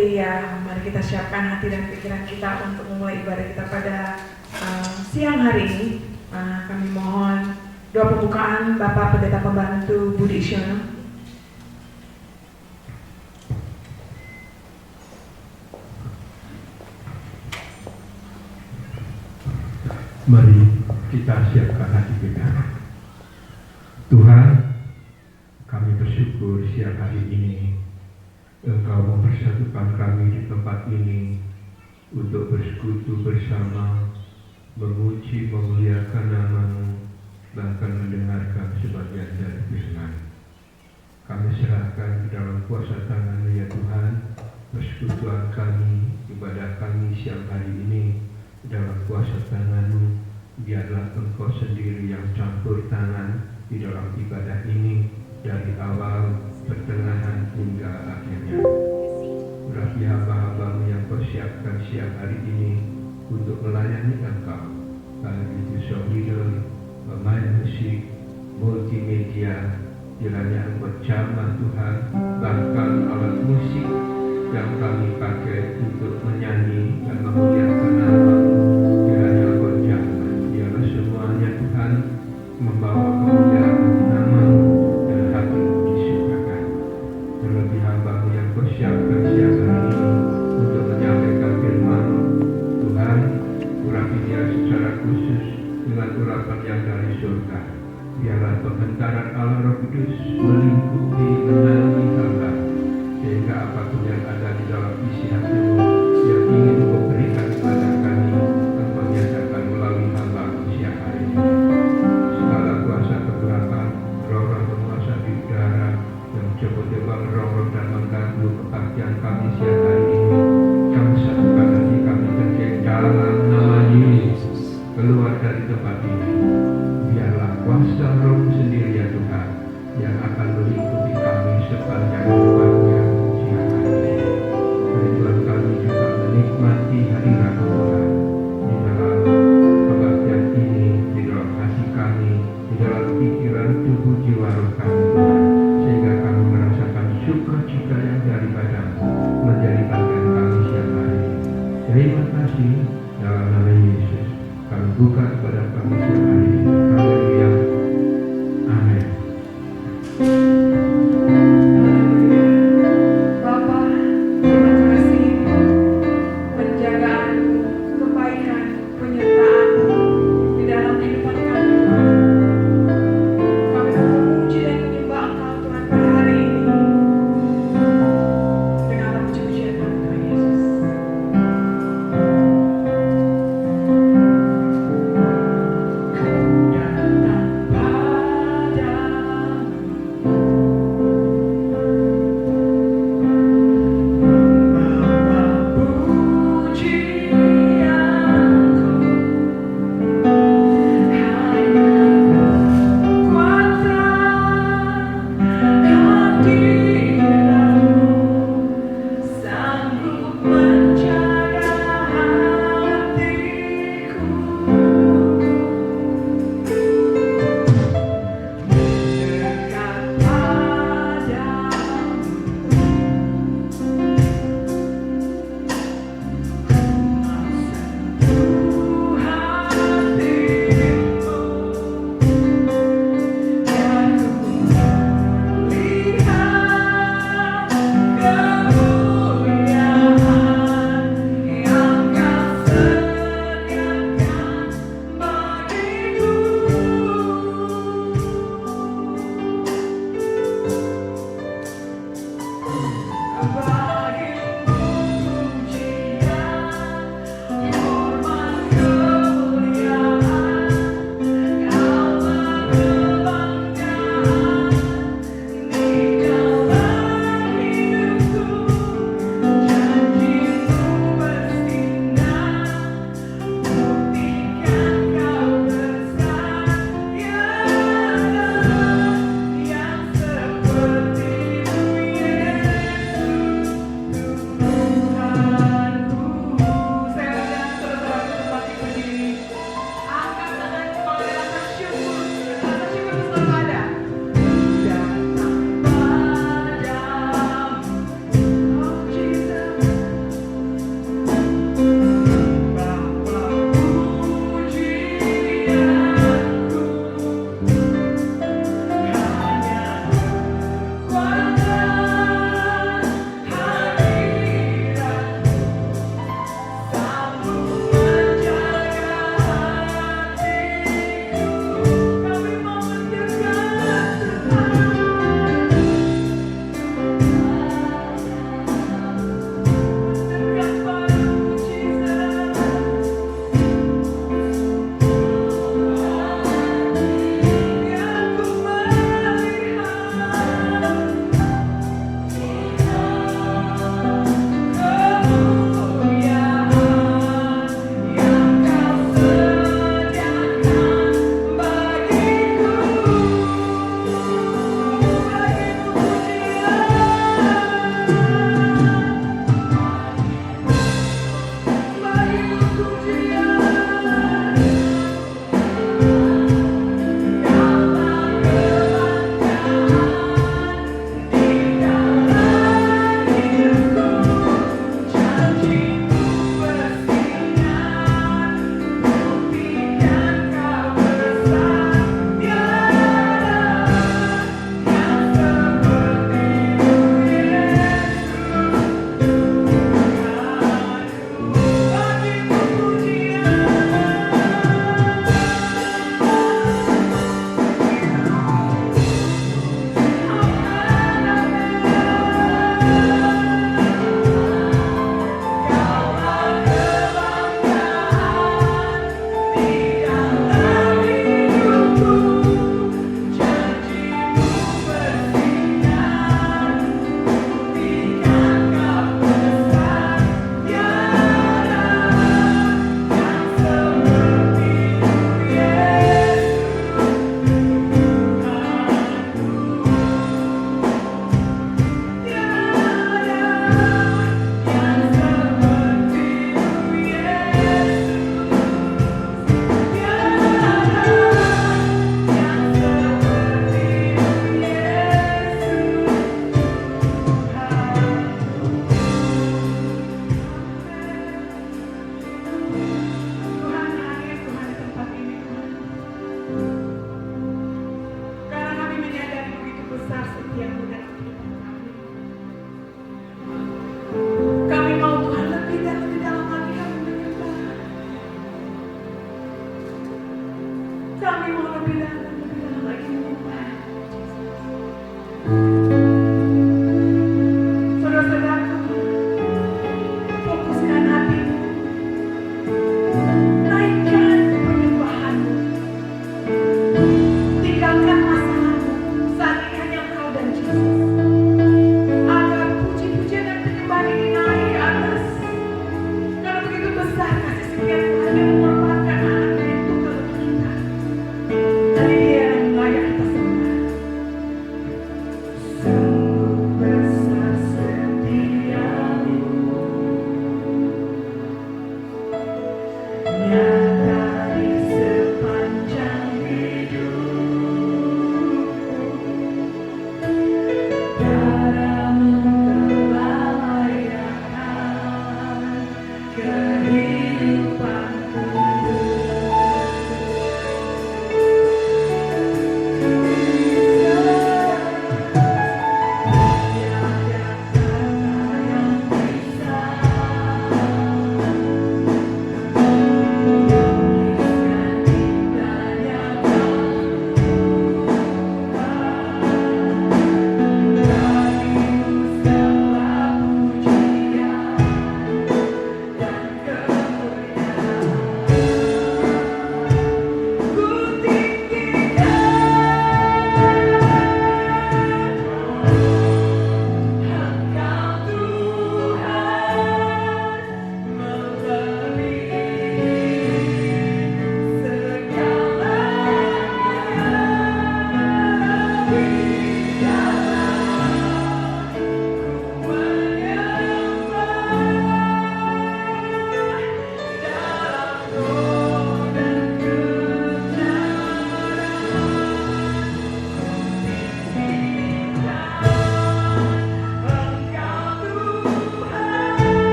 waktu ya, mari kita siapkan hati dan pikiran kita untuk memulai ibadah kita pada siang hari ini. Kami mohon doa pembukaan Bapak Pendeta Pembantu Budi Isyono. Mari kita siapkan hati kita. Tuhan, kami bersyukur siang hari ini Engkau mempersatukan kami di tempat ini untuk bersekutu bersama, memuji, memuliakan nama-Mu, bahkan mendengarkan sebagian dari firman. Kami serahkan di dalam kuasa tangan-Mu ya Tuhan, persekutuan kami, ibadah kami siang hari ini dalam kuasa tangan-Mu. Biarlah Engkau sendiri yang campur tangan di dalam ibadah ini dari awal, pertengahan hingga akhirnya. Urapi hamba-hamba-Mu yang Kau siapkan siang hari ini untuk melayani Engkau, baik itu sound leader, pemain musik, multimedia, kiranya Engkau jamah Tuhan, bahkan alat musik yang kami pakai untuk menyanyi dan memuliakan nama-Mu, kiranya Engkau jamah. Biarlah semuanya Tuhan membawa kemuliaan nama-Mu dan hati-Mu disukakan. Terlebih hamba-Mu yang Kau siapkan siang hari ini untuk menyampaikan firman-Mu, Tuhan, urapi dia secara khusus dengan urapan yang dari surga. Biarlah pembentaran Allah Roh Kudus melingkupi, menaungi hamba, sehingga apapun yang ada di dalam isi hati-Mu yang ingin Engkau berikan kepada kami, Engkau nyatakan melalui hamba-Mu siang hari ini. Segala kuasa kegelapan, roh-roh penguasa di udara yang mencoba terbang roh-roh dan mengganggu kepastian kami siang hari ini, kami satukan hati kami terkait dalam nama Yesus. Keluar dari tempat ini, biarlah kuasa Roh-Mu sendiri ya Tuhan yang akan melingkupi kami sepanjang kehidupannya siang hari ini. Rinduan kami juga menikmati hadirat Tuhan di dalam kebaktian ini, di dalam hati kami, di dalam pikiran, tubuh, jiwa, roh kami Tuhan, sehingga kami merasakan sukacita yang daripada-Mu menjadi bagian kami siang hari ini. Terima kasih dalam nama Yesus. Kami buka kepada kami siang hari ini. Haleluya. Amin. Bapa, terima kasih penjagaan, kebaikan, penyertaan-Mu di dalam kehidupan kami Tuhan. Kami mau memuji dan menyembah Engkau Tuhan pada hari ini. Dengarlah puji-pujian kami Tuhan Yesus. Dan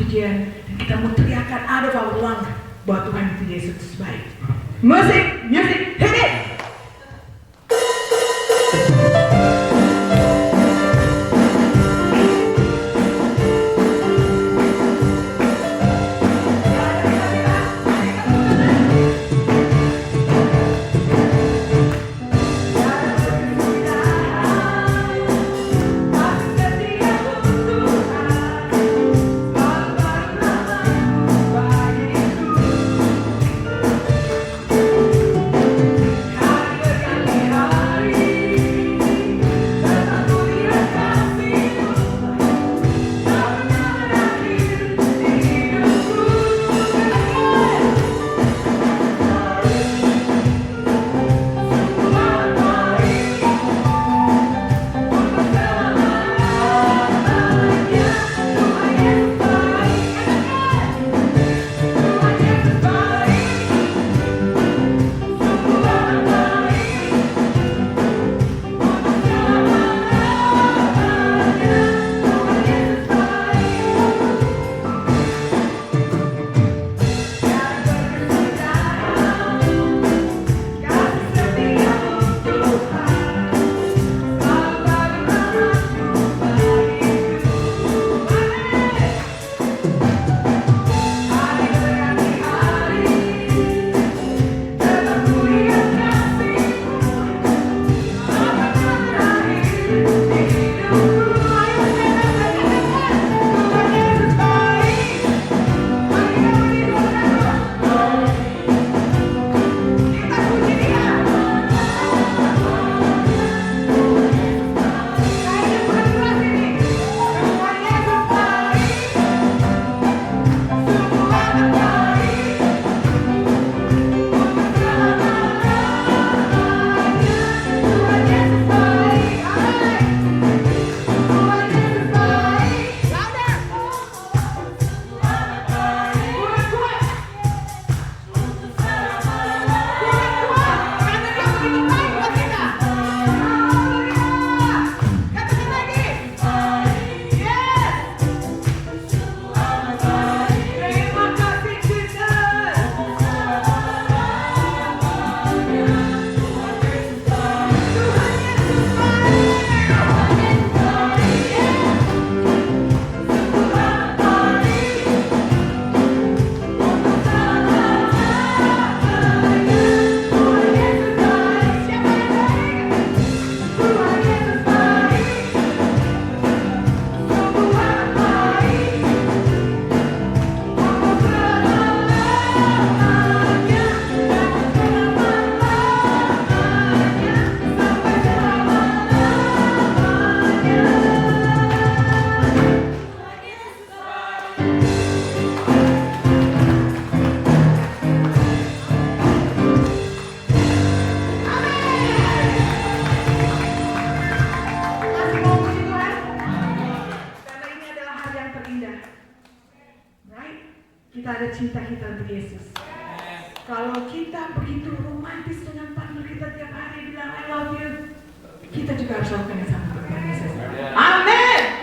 pujian dan kita mau teriakan out of our lung bahwa Tuhan itu Yesus baik. Musik, hit it! Kita ada cinta kita untuk Yesus. Kalau kita begitu romantis dengan partner kita tiap hari bilang I love you, kita juga harus lakukan yang sama untuk Tuhan Yesus. Amin.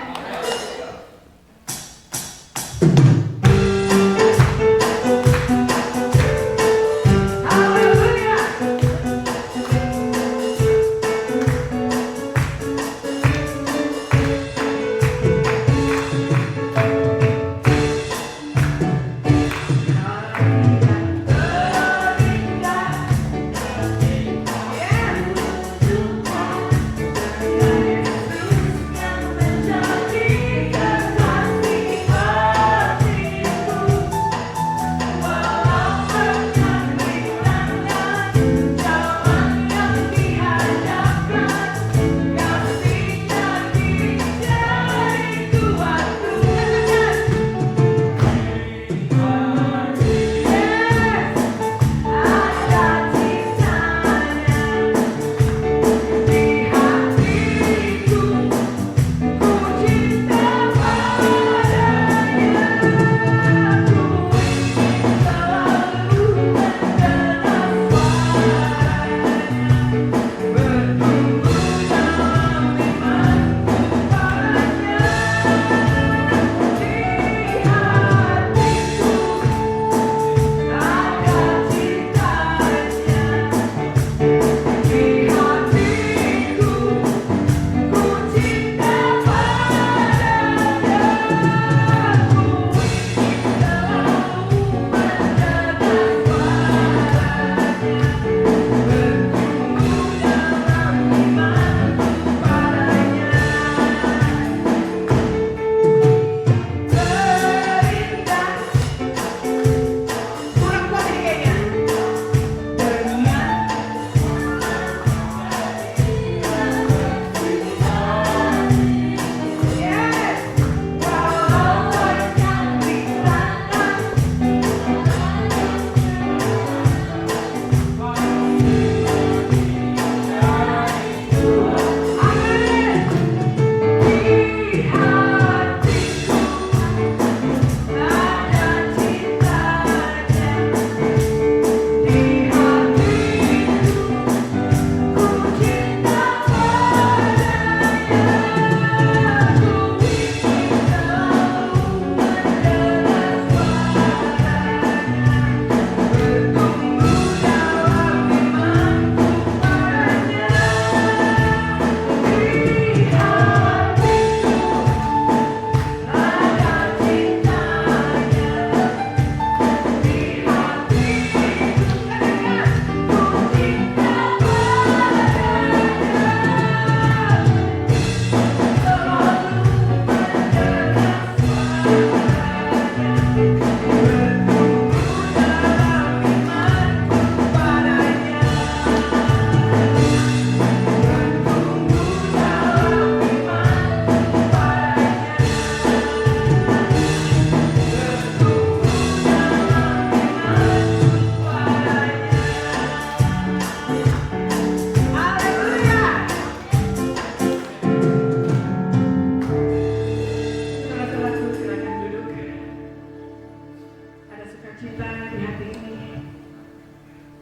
sukacita di hati ini.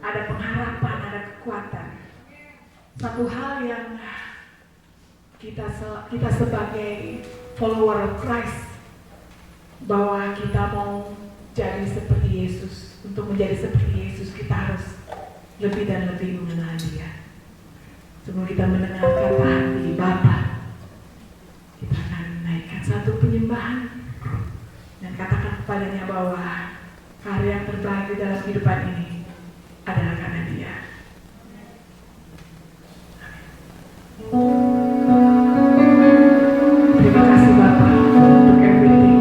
Ada pengharapan, ada kekuatan. Satu hal yang kita sebagai follower of Christ, bahwa kita mau jadi seperti Yesus. Untuk menjadi seperti Yesus kita harus lebih dan lebih mengenal Dia. Sebelum kita mendengar kata hati Bapa, kita akan naikkan satu penyembahan dan katakan kepadanya bahwa karya yang terbaik di dalam kehidupan ini adalah karena Dia. Terima kasih Bapa untuk everything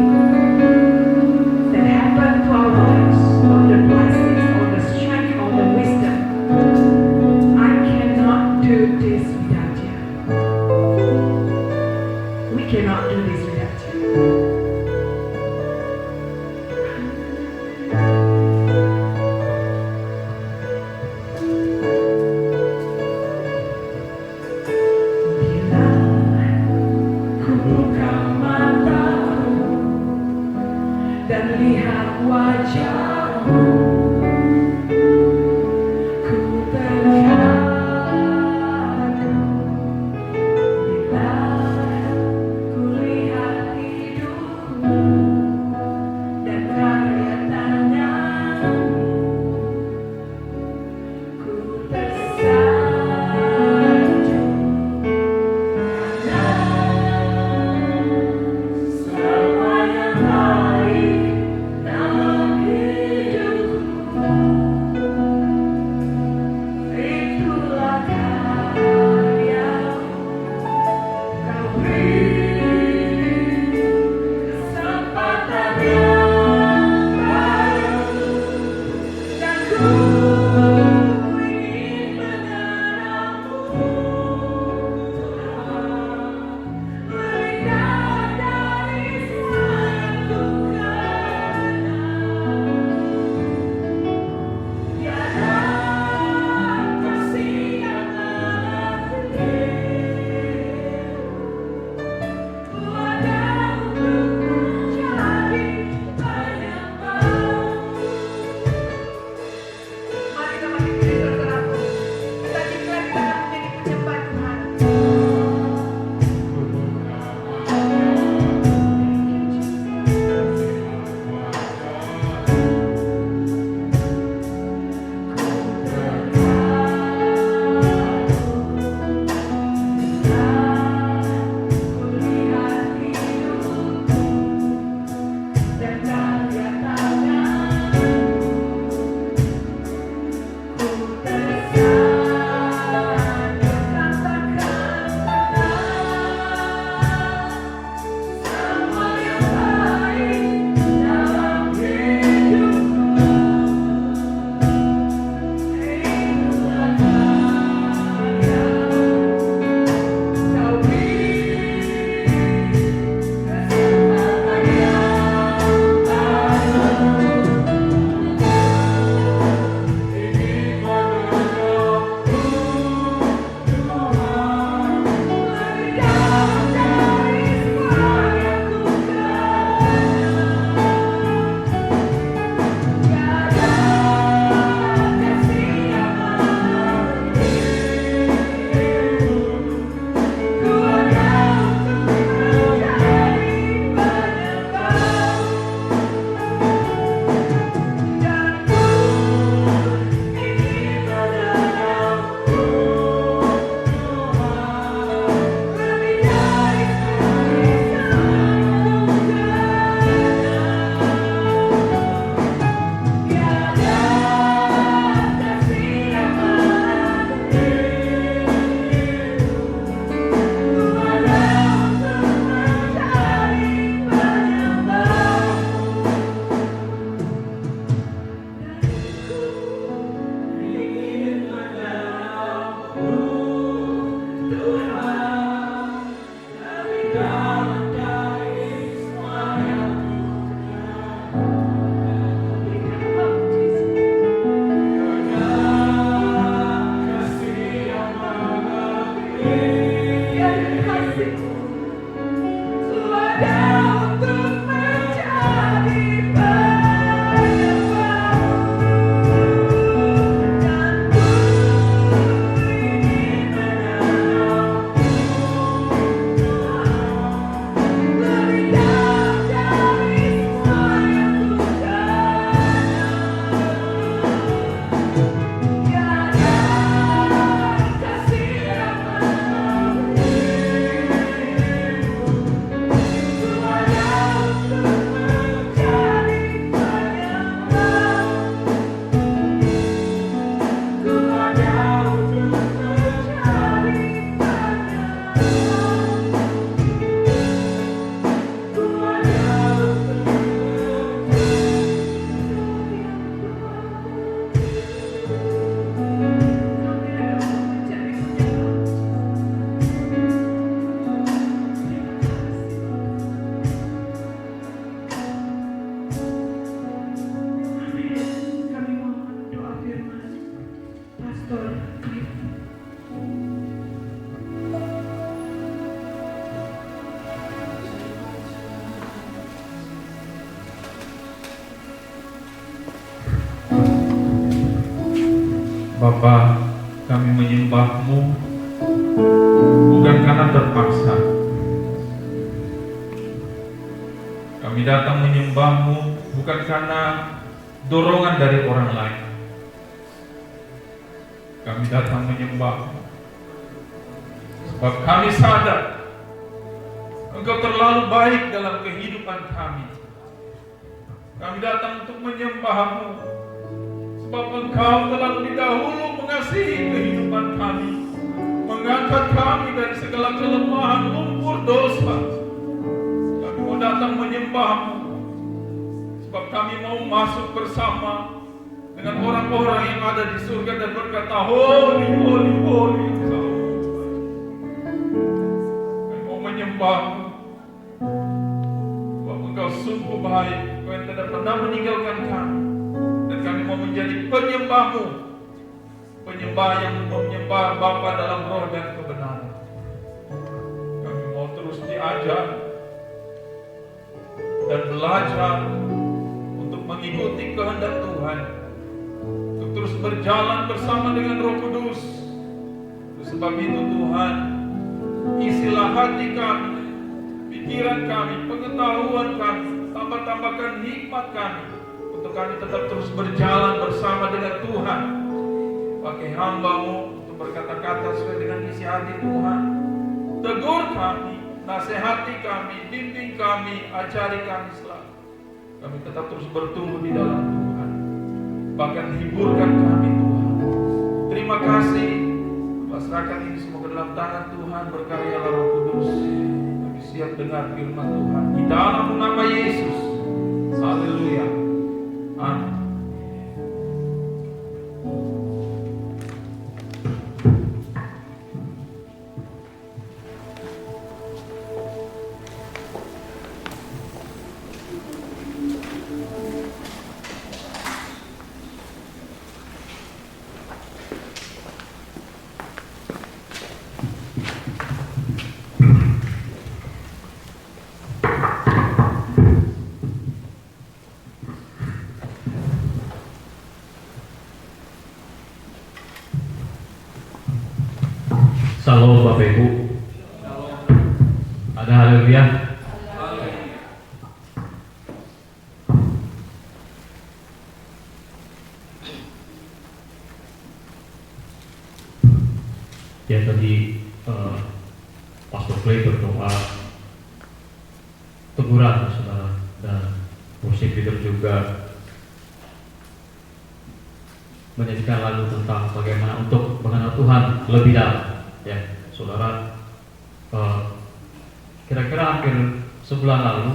that happened to our lives, all the blessings, all the strength, all the wisdom. I cannot do this without You. We cannot do this without You. Dan lihat wajah-Mu, ku terharu bila ku lihat hidup-Mu dan karya tangan-Mu, ku tersanjung karena semua yang baik dalam hidup. Bapa, kami menyembah-Mu bukan karena terpaksa. Kami datang menyembah-Mu bukan karena dorongan dari orang lain. Kami datang menyembah-Mu sebab kami sadar Engkau terlalu baik dalam kehidupan kami. Kami datang untuk menyembah-Mu sebab Engkau telah lebih dahulu mengasihi kehidupan kami, mengangkat kami dari segala kelemahan, lumpur dosa. Kami mau datang menyembah-Mu sebab kami mau masuk bersama dengan orang-orang yang ada di surga dan berkata, Holy, Holy, Holy. Kami mau menyembah-Mu sebab Engkau sungguh baik, Engkau yang tidak pernah meninggalkan kami. Dan kami mau menjadi penyembah-Mu, penyembah yang menyembah Bapa dalam roh dan kebenaran. Kami mau terus diajar dan belajar untuk mengikuti kehendak Tuhan, untuk terus berjalan bersama dengan Roh Kudus. Sebab itu Tuhan, isilah hati kami, pikiran kami, pengetahuan kami, tambah-tambahkan hikmat kami, untuk kami tetap terus berjalan bersama dengan Tuhan. Pakai hamba-Mu untuk berkata-kata sesuai dengan isi hati Tuhan. Tegur kami, nasihati kami, bimbing kami, ajari kami selalu. Kami tetap terus bertumbuh di dalam Tuhan. Bahkan hiburkan kami Tuhan. Terima kasih. Pasrahkan ini semua ke dalam tangan Tuhan. Berkaryalah Roh Kudus. Kami siap dengar firman Tuhan di dalam nama Yesus. Haleluya. Amin. Salam Bapak Ibu. Ada haleluya. Ya tadi Pastor Clay berdoa teguran saudara, dan musik leader juga menyanyikan lagu tentang bagaimana untuk mengenal Tuhan lebih dalam. Ya, saudara, kira-kira hampir sebulan lalu,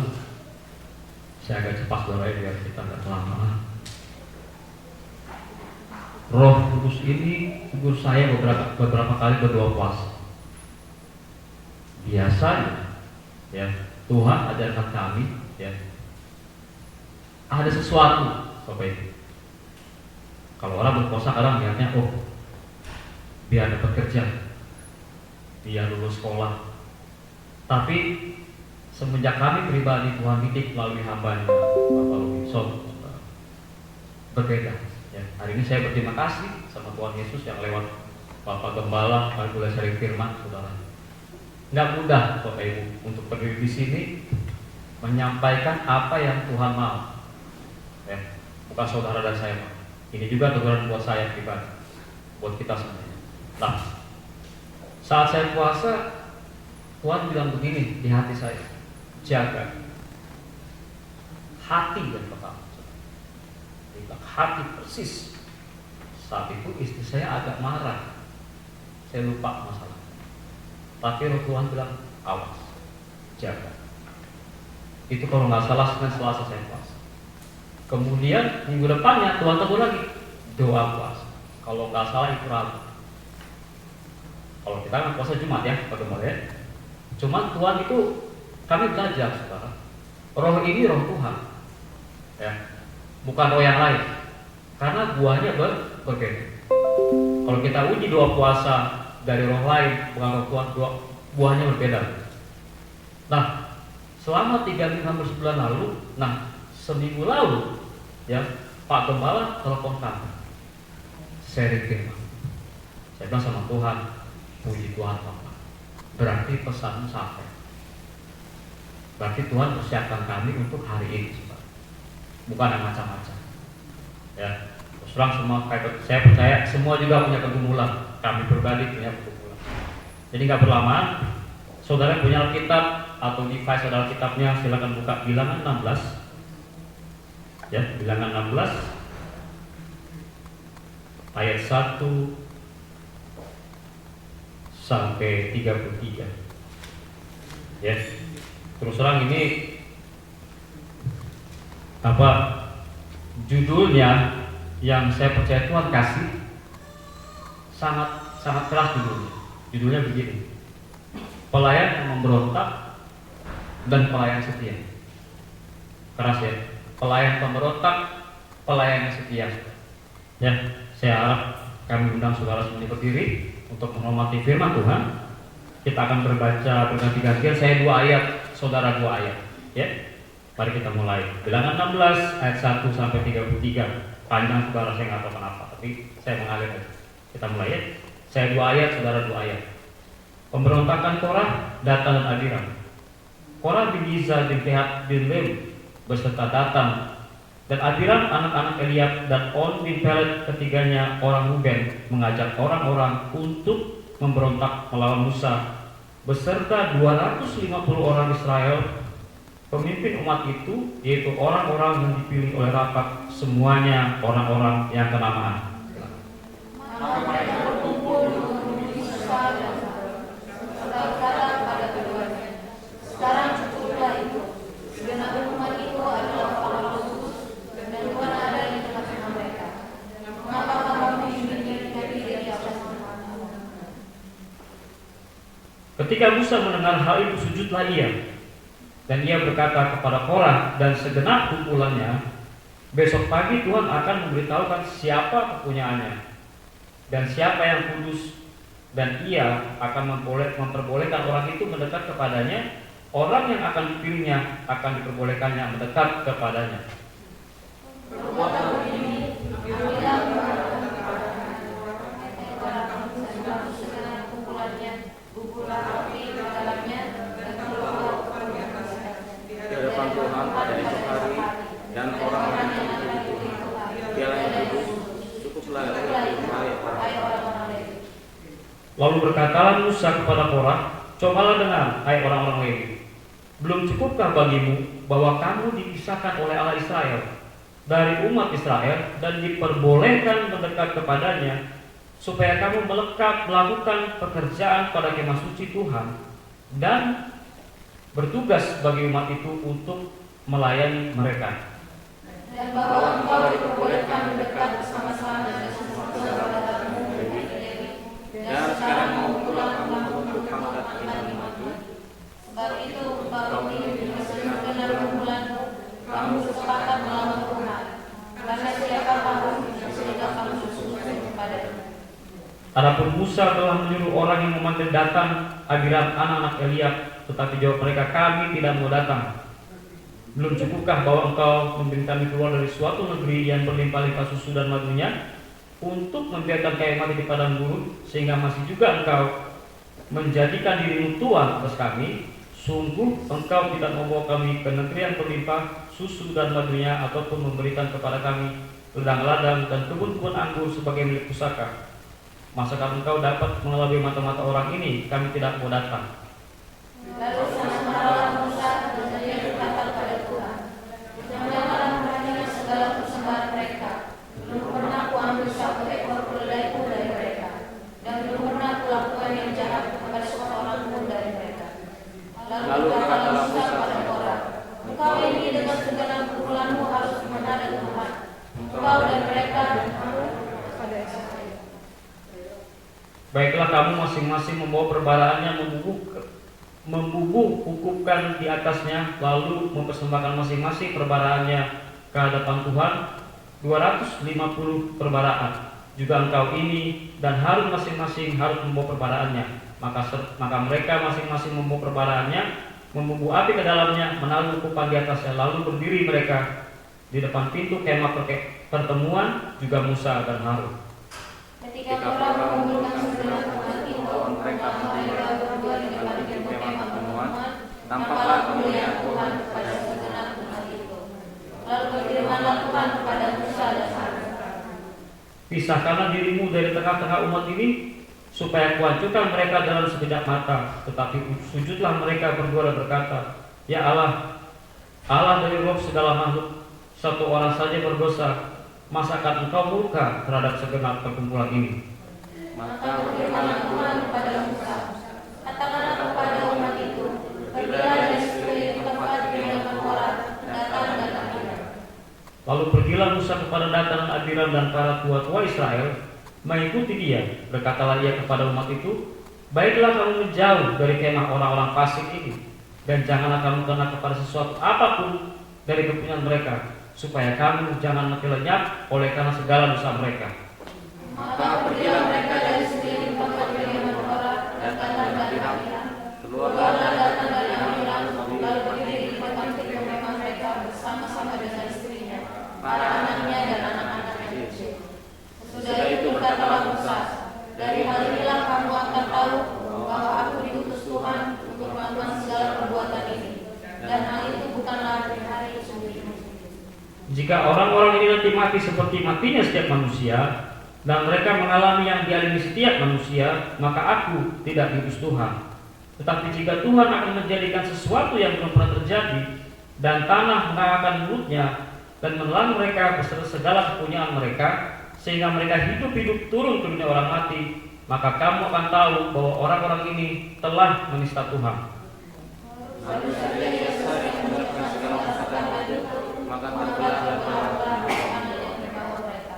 saya agak cepat saudara biar kita nggak kelamaan. Roh Kudus ini tegur saya beberapa kali berdoa puasa. Biasanya, ya Tuhan ajarkan kami, ya ada sesuatu, Bapak Ibu. Kalau orang berpuasa kadang niatnya, oh biar dapat kerja, dia lulus sekolah. Tapi semenjak kami pribadi Tuhan didik melalui hamba-Nya Bapak Robinson, berbeda. Ya, hari ini saya berterima kasih sama Tuhan Yesus yang lewat Bapak Gembala kami boleh sharing firman, saudara. Nggak mudah Bapak Ibu untuk berdiri di sini menyampaikan apa yang Tuhan mau. Ya, bukan saudara dan saya mau. Ini juga teguran buat saya pribadi, buat kita semuanya. Nah, saat saya puasa, Tuhan bilang begini di hati saya, jaga hati dan kepala. Hati persis. Saat itu istri saya agak marah, saya lupa masalah. Tapi Roh Tuhan bilang, awas, jaga. Itu kalau nggak salah Senin Selasa saya puasa. Kemudian minggu depannya Tuhan tegur lagi, doa puasa. Kalau nggak salah itu Rabu. Kalau kita kan puasa Jumat ya, bagaimana ya? Cuman Tuhan itu kami belajar, saudara. Roh ini roh Tuhan, ya, bukan roh yang lain. Karena buahnya berbeda. Kalau kita uji doa puasa dari roh lain, bukan roh Tuhan, buahnya berbeda. Nah, selama 3 minggu hampir sebulan lalu, nah seminggu lalu, ya Pak Gembala telepon kami, sharing firman. Saya bilang sama Tuhan, puji Tuhan Bapak, berarti pesanmu sampai. Berarti Tuhan persiapkan kami untuk hari ini, Bapak. Bukan yang macam-macam. Ya, terus terang semua, saya percaya semua juga punya pergumulan. Kami pribadi punya pergumulan. Jadi nggak berlama, saudara punya Alkitab atau device saudara Alkitabnya, silakan buka Bilangan 16. Ya, Bilangan 16 ayat 1 sampai 33. Ya. Terus terang ini judulnya yang saya percaya Tuhan kasih sangat keras judulnya. Judulnya begini: pelayan yang memberontak dan pelayan setia. Keras ya. Pelayan pemberontak, pelayan yang setia. Ya, saya harap kami undang saudara semua berdiri untuk menghormati firman Tuhan. Kita akan berbaca berganti-gantian. Saya 2 ayat, saudara 2 ayat. Ya, mari kita mulai. Bilangan 16 ayat 1 sampai 33. Panjang saudara, saya nggak tahu kenapa, tapi saya mengalir aja. Kita mulai ya. Saya 2 ayat, saudara 2 ayat. Pemberontakan Korah, Datan dan Abiram. Korah bin Giza bin Kehat bin Lewi beserta Datan dan Abiram anak-anak Eliab dan On bin Pelet, ketiganya orang Ruben, mengajak orang-orang untuk memberontak melawan Musa beserta 250 orang Israel. Pemimpin umat itu yaitu orang-orang yang dipilih oleh rapat, semuanya orang-orang yang kenamaan. Maka mereka berkumpul menghubungi Musa dan berkata pada keduanya, sekarang cukuplah itu. Segenap umat itu adalah orang kudus dan Tuhan ada di tengah-tengah mereka. Mengapa kamu menyembunyikan diri di atas umat-mu? Ketika Musa mendengar hal itu, sujudlah ia. Dan ia berkata kepada Korah dan segenap kumpulannya, besok pagi Tuhan akan memberitahukan siapa kepunyaannya dan siapa yang kudus, dan ia akan memperbolehkan orang itu mendekat kepadanya. Orang yang akan dipilihnya akan diperbolehkannya mendekat kepadanya. Perbuatan ini, ambillah kepada segenap kumpulannya, gugulah api di dalamnya, dan keluar di hadapan Tuhan pada esok hari, dan orang-orang yang dipilih itu, dialah yang kudus, cukuplah itu, hai orang-orang Lewi. Lalu berkatalah Musa kepada Korah, cobalah dengar, hai orang-orang Lewi, belum cukupkah bagimu bahwa kamu dipisahkan oleh Allah Israel dari umat Israel dan diperbolehkan mendekat kepadanya, supaya kamu melekat melakukan pekerjaan pada kemah suci Tuhan dan bertugas bagi umat itu untuk melayani mereka. Dan bahwa engkau diperbolehkan mendekat bersama-sama dengan semua saudara-saudaramu Lewi, dan sekarang mau pulang untuk hamakat iman-imanmu. Sebab itu engkau ini dengan segenap kumpulanmu, kamu sepakat melawan Tuhan, karena siapa kamu sehingga kamu sujud kepadanya. Adapun Musa telah menyuruh orang yang memanggil Datan, Abiram, anak-anak Eliab, tetapi jawab mereka, kami tidak mau datang. Belum cukupkah bahwa engkau membimbing kami keluar dari suatu negeri yang berlimpah-limpah susu dan madunya, untuk membiarkan kami mati di padang gurun, sehingga masih juga engkau menjadikan dirimu tuan atas kami? Sungguh engkau tidak membawa kami ke negeri yang berlimpah susu dan madunya, ataupun memberikan kepada kami ladang-ladang dan kebun-kebun anggur sebagai milik pusaka. Masakan engkau dapat mengelabui mata-mata orang ini? Kami tidak mau datang. Lalu marahlah Musa dan dia berkata pada Tuhan, janganlah menghina segala persembahan mereka. Belum pernah kuambil satu ekor keledaiku dari mereka, dan belum pernah kulakukan yang jahat kepada seorang pun dari mereka. Lalu berkatalah Musa pada Korah, engkau ini dengan segenap kumpulanmu harus menghadap Tuhan, engkau dan mereka dan aku pada esok hari. Baiklah, kamu masing-masing membawa perbalaannya, membubuh-hukupkan di atasnya, lalu mempersembahkan masing-masing perbalaannya ke hadapan Tuhan, 250 perbaraan. Juga engkau ini dan Harun masing-masing harus membawa perbalaannya. Maka mereka masing-masing membawa perbalaannya, membubuh api ke dalamnya, menaruh hukuman di atasnya, lalu berdiri mereka di depan pintu kemah pertemuan, juga Musa dan Harun. Ketika Korah mengumpulkan Tuhan kepada Musa dan Harun. Pisahkanlah dirimu dari tengah-tengah umat ini, supaya kuhancurkan mereka dalam sekejap mata. Tetapi sujudlah mereka berdua dan berkata, Ya Allah, Allah dari roh segala makhluk, satu orang saja berdosa, masakan Engkau murka terhadap segenap perkumpulan ini? Maka berfirmanlah Tuhan kepada Musa, katakanlah kepada umat itu, pergilah dari sekeliling tempat kediaman Korah, Datan dan Abiram. Lalu pergilah Musa kepada Datan, Abiram dan para tua-tua Israel, mengikuti dia. Berkatalah ia kepada umat itu, baiklah kamu menjauh dari kemah orang-orang fasik ini, dan janganlah kamu kena kepada sesuatu apapun dari kepunyaan mereka, supaya kamu jangan mati lenyap oleh karena segala dosa mereka. Maka pergilah mereka dari sekeliling tempat kediaman Korah, Datan dan Abiram. Keluarlah Datan dari Abiram, lalu berdiri di depan pintu kemah mereka bersama-sama dengan istrinya, para anaknya dan anak-anaknya kecil. Sudah itu berkatalah Musa, dari hal inilah kamu akan tahu bahwa aku diutus Tuhan untuk melakukan segala perbuatan ini, dan hal itu bukanlah dari hari sendiri. Jika orang-orang ini nanti mati seperti matinya setiap manusia, dan mereka mengalami yang dialami setiap manusia, maka aku tidak diutus Tuhan. Tetapi jika Tuhan akan menjadikan sesuatu yang belum pernah terjadi, dan tanah mengalahkan mulutnya dan menelan mereka beserta segala kepunyaan mereka, sehingga mereka hidup-hidup turun ke dunia orang mati, maka kamu akan tahu bahwa orang-orang ini telah menista Tuhan. Lalu saja ia sering mengucapkan segala masakan itu, maka terbelah-belah yang di bawah mereka.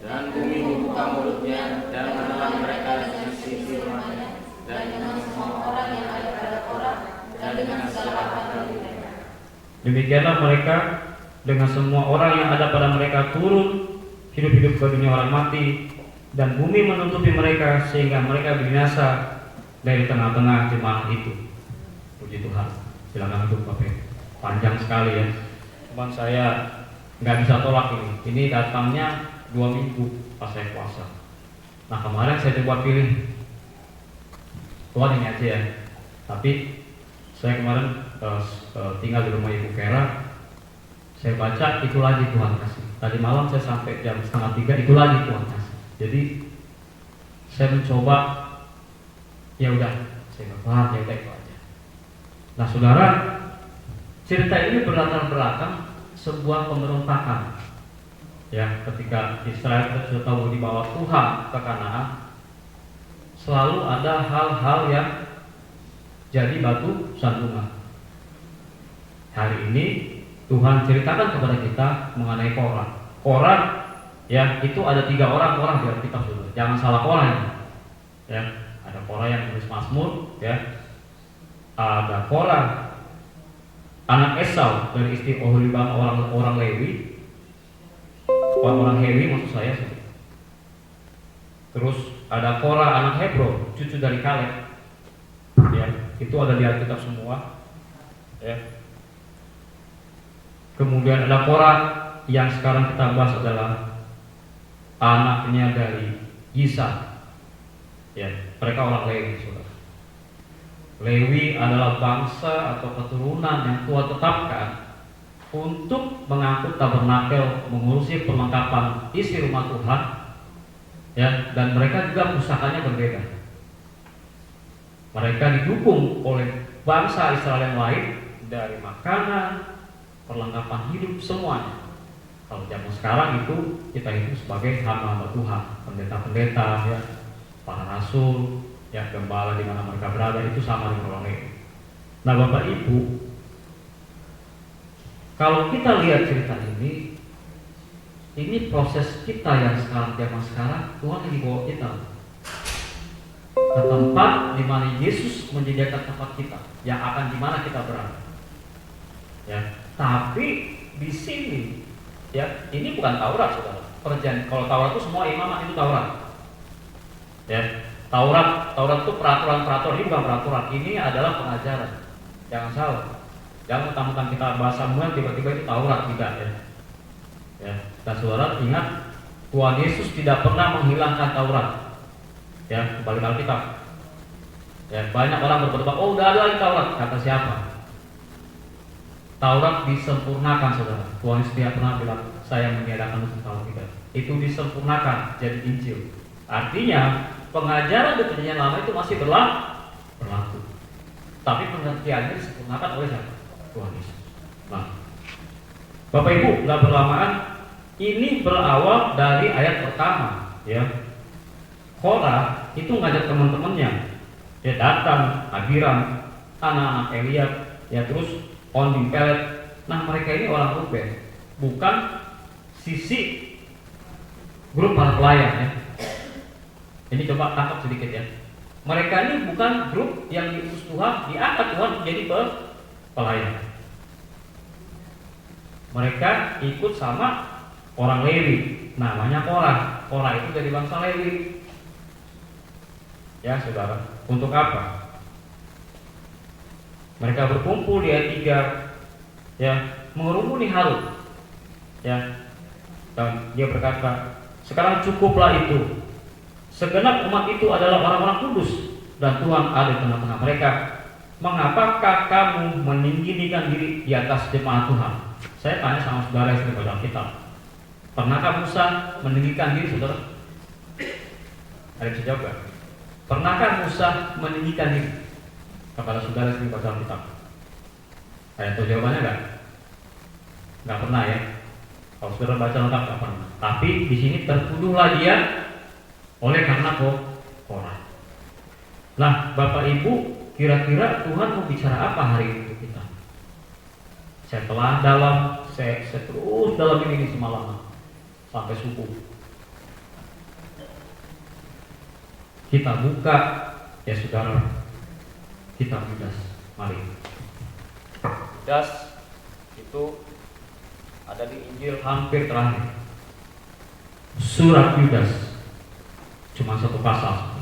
Dan bumi membuka mulutnya dan menelan mereka dengan sisi rumahnya, dan dengan semua orang yang ada pada Korah, dan dengan segala harta mereka. Demikianlah mereka dengan semua orang yang ada pada mereka turun hidup-hidup ke dunia orang mati, dan bumi menutupi mereka sehingga mereka binasa dari tengah-tengah jemaah itu. Puji Tuhan. Silakan duduk Bapak. Panjang sekali ya. Cuman saya nggak bisa tolak ini. Ini datangnya 2 minggu pas saya puasa. Nah kemarin saya coba pilih Tuhan ini aja ya. Tapi saya kemarin tinggal di rumah Ibu Kera. Saya baca itu lagi Tuhan kasih. Tadi malam saya sampai jam 2:30 itu lagi Tuhan kasih. Jadi saya mencoba, ya udah, saya berpaham ya udah itu aja. Nah saudara, cerita ini berlatar belakang sebuah pemberontakan. Ya, ketika Israel sudah tahu dibawa Tuhan ke Kanaan, selalu ada hal-hal yang jadi batu sandungan. Hari ini Tuhan ceritakan kepada kita mengenai Korah. Korah, ya itu ada 3 orang di Alkitab saudara. Jangan salah Korah ini. Ya, ada Korah yang menulis Mazmur, ya. Ada Korah anak Esau dari istri Oholibama orang Lewi, orang Hewi maksud saya. Terus ada Korah anak Hebron, cucu dari Kaleb. Ya, itu ada di Alkitab semua. Ya. Kemudian ada Korah yang sekarang kita bahas adalah anaknya dari Yisa. Ya, mereka orang Lewi, saudara. Lewi adalah bangsa atau keturunan yang Tuhan tetapkan untuk mengangkut tabernakel, mengurusi perlengkapan isi rumah Tuhan. Ya, dan mereka juga pusakanya berbeda. Mereka didukung oleh bangsa Israel yang lain dari makanan, perlengkapan hidup, semuanya. Kalau zaman sekarang itu kita hidup sebagai hamba Tuhan, pendeta-pendeta, ya, para rasul, ya, gembala di mana mereka berada itu sama dengan orang lain. Nah, Bapak Ibu, kalau kita lihat cerita ini proses kita yang sekarang zaman sekarang Tuhan lagi bawa kita ke tempat di mana Yesus menjadikan tempat kita, yang akan di mana kita berada. Ya. Tapi di sini, ya, ini bukan Taurat, saudara. Perjanjian. Kalau Taurat itu semua imamat itu Taurat. Ya, Taurat itu peraturan-peraturan, ini bukan peraturan. Ini adalah pengajaran. Jangan salah. Jangan mentang-mentang kita bahasa Samuel tiba-tiba itu Taurat, tidak ya. Ya, dan saudara ingat Tuhan Yesus tidak pernah menghilangkan Taurat. Ya, kembali ke Alkitab. Ya, banyak orang berdebat, oh udah ada lagi Taurat. Kata siapa? Taurat disempurnakan, saudara. Tuhan Yesus tidak pernah bilang saya meniadakan musim tahun kita. Itu disempurnakan jadi Injil. Artinya pengajaran di Perjanjian Lama itu masih berlaku. Tapi pengertiannya disempurnakan oleh siapa? Tuhan Yesus. Nah, Bapak Ibu, nggak berlamaan, ini berawal dari ayat pertama, ya. Korah itu ngajak teman-temannya, dia datang, Abiram, anak-anak Eliab, ya, terus Ondim, Pelet. Nah, mereka ini orang Ruben, bukan sisi grup para pelayan, ya. Ini coba tangkap sedikit, ya. Mereka ini bukan grup yang diutus Tuhan, diangkat Tuhan menjadi pelayan. Mereka ikut sama orang Lewi, namanya Korah. Korah itu dari bangsa Lewi. Ya, saudara. Untuk apa? Mereka berkumpul di ayat 3, ya, mengerumuni Harun. Ya. Dan dia berkata, sekarang cukuplah itu. Segenap umat itu adalah orang-orang kudus dan Tuhan ada di tengah-tengah mereka. Mengapakah kamu meninggikan diri di atas jemaat Tuhan? Saya tanya sama saudara yang sering baca Alkitab. Pernahkah Musa meninggikan diri, saudara? Ada yang bisa jawab gak? Pernahkah Musa meninggikan diri? Kepada saudara yang sering baca Alkitab. Ada tahu jawabannya gak? Gak pernah, ya. Kalau saudara baca lengkap gak pernah. Tapi di sini tertuduhlah dia oleh karena Korah. Nah, Bapak Ibu, kira-kira Tuhan mau bicara apa hari ini untuk kita? Saya telah saya terus dalam ini semalam sampai subuh. Kita buka, ya saudara, kitab Yudas. Mari. Yudas itu ada di Injil hampir terakhir. Surat Yudas cuma satu pasal.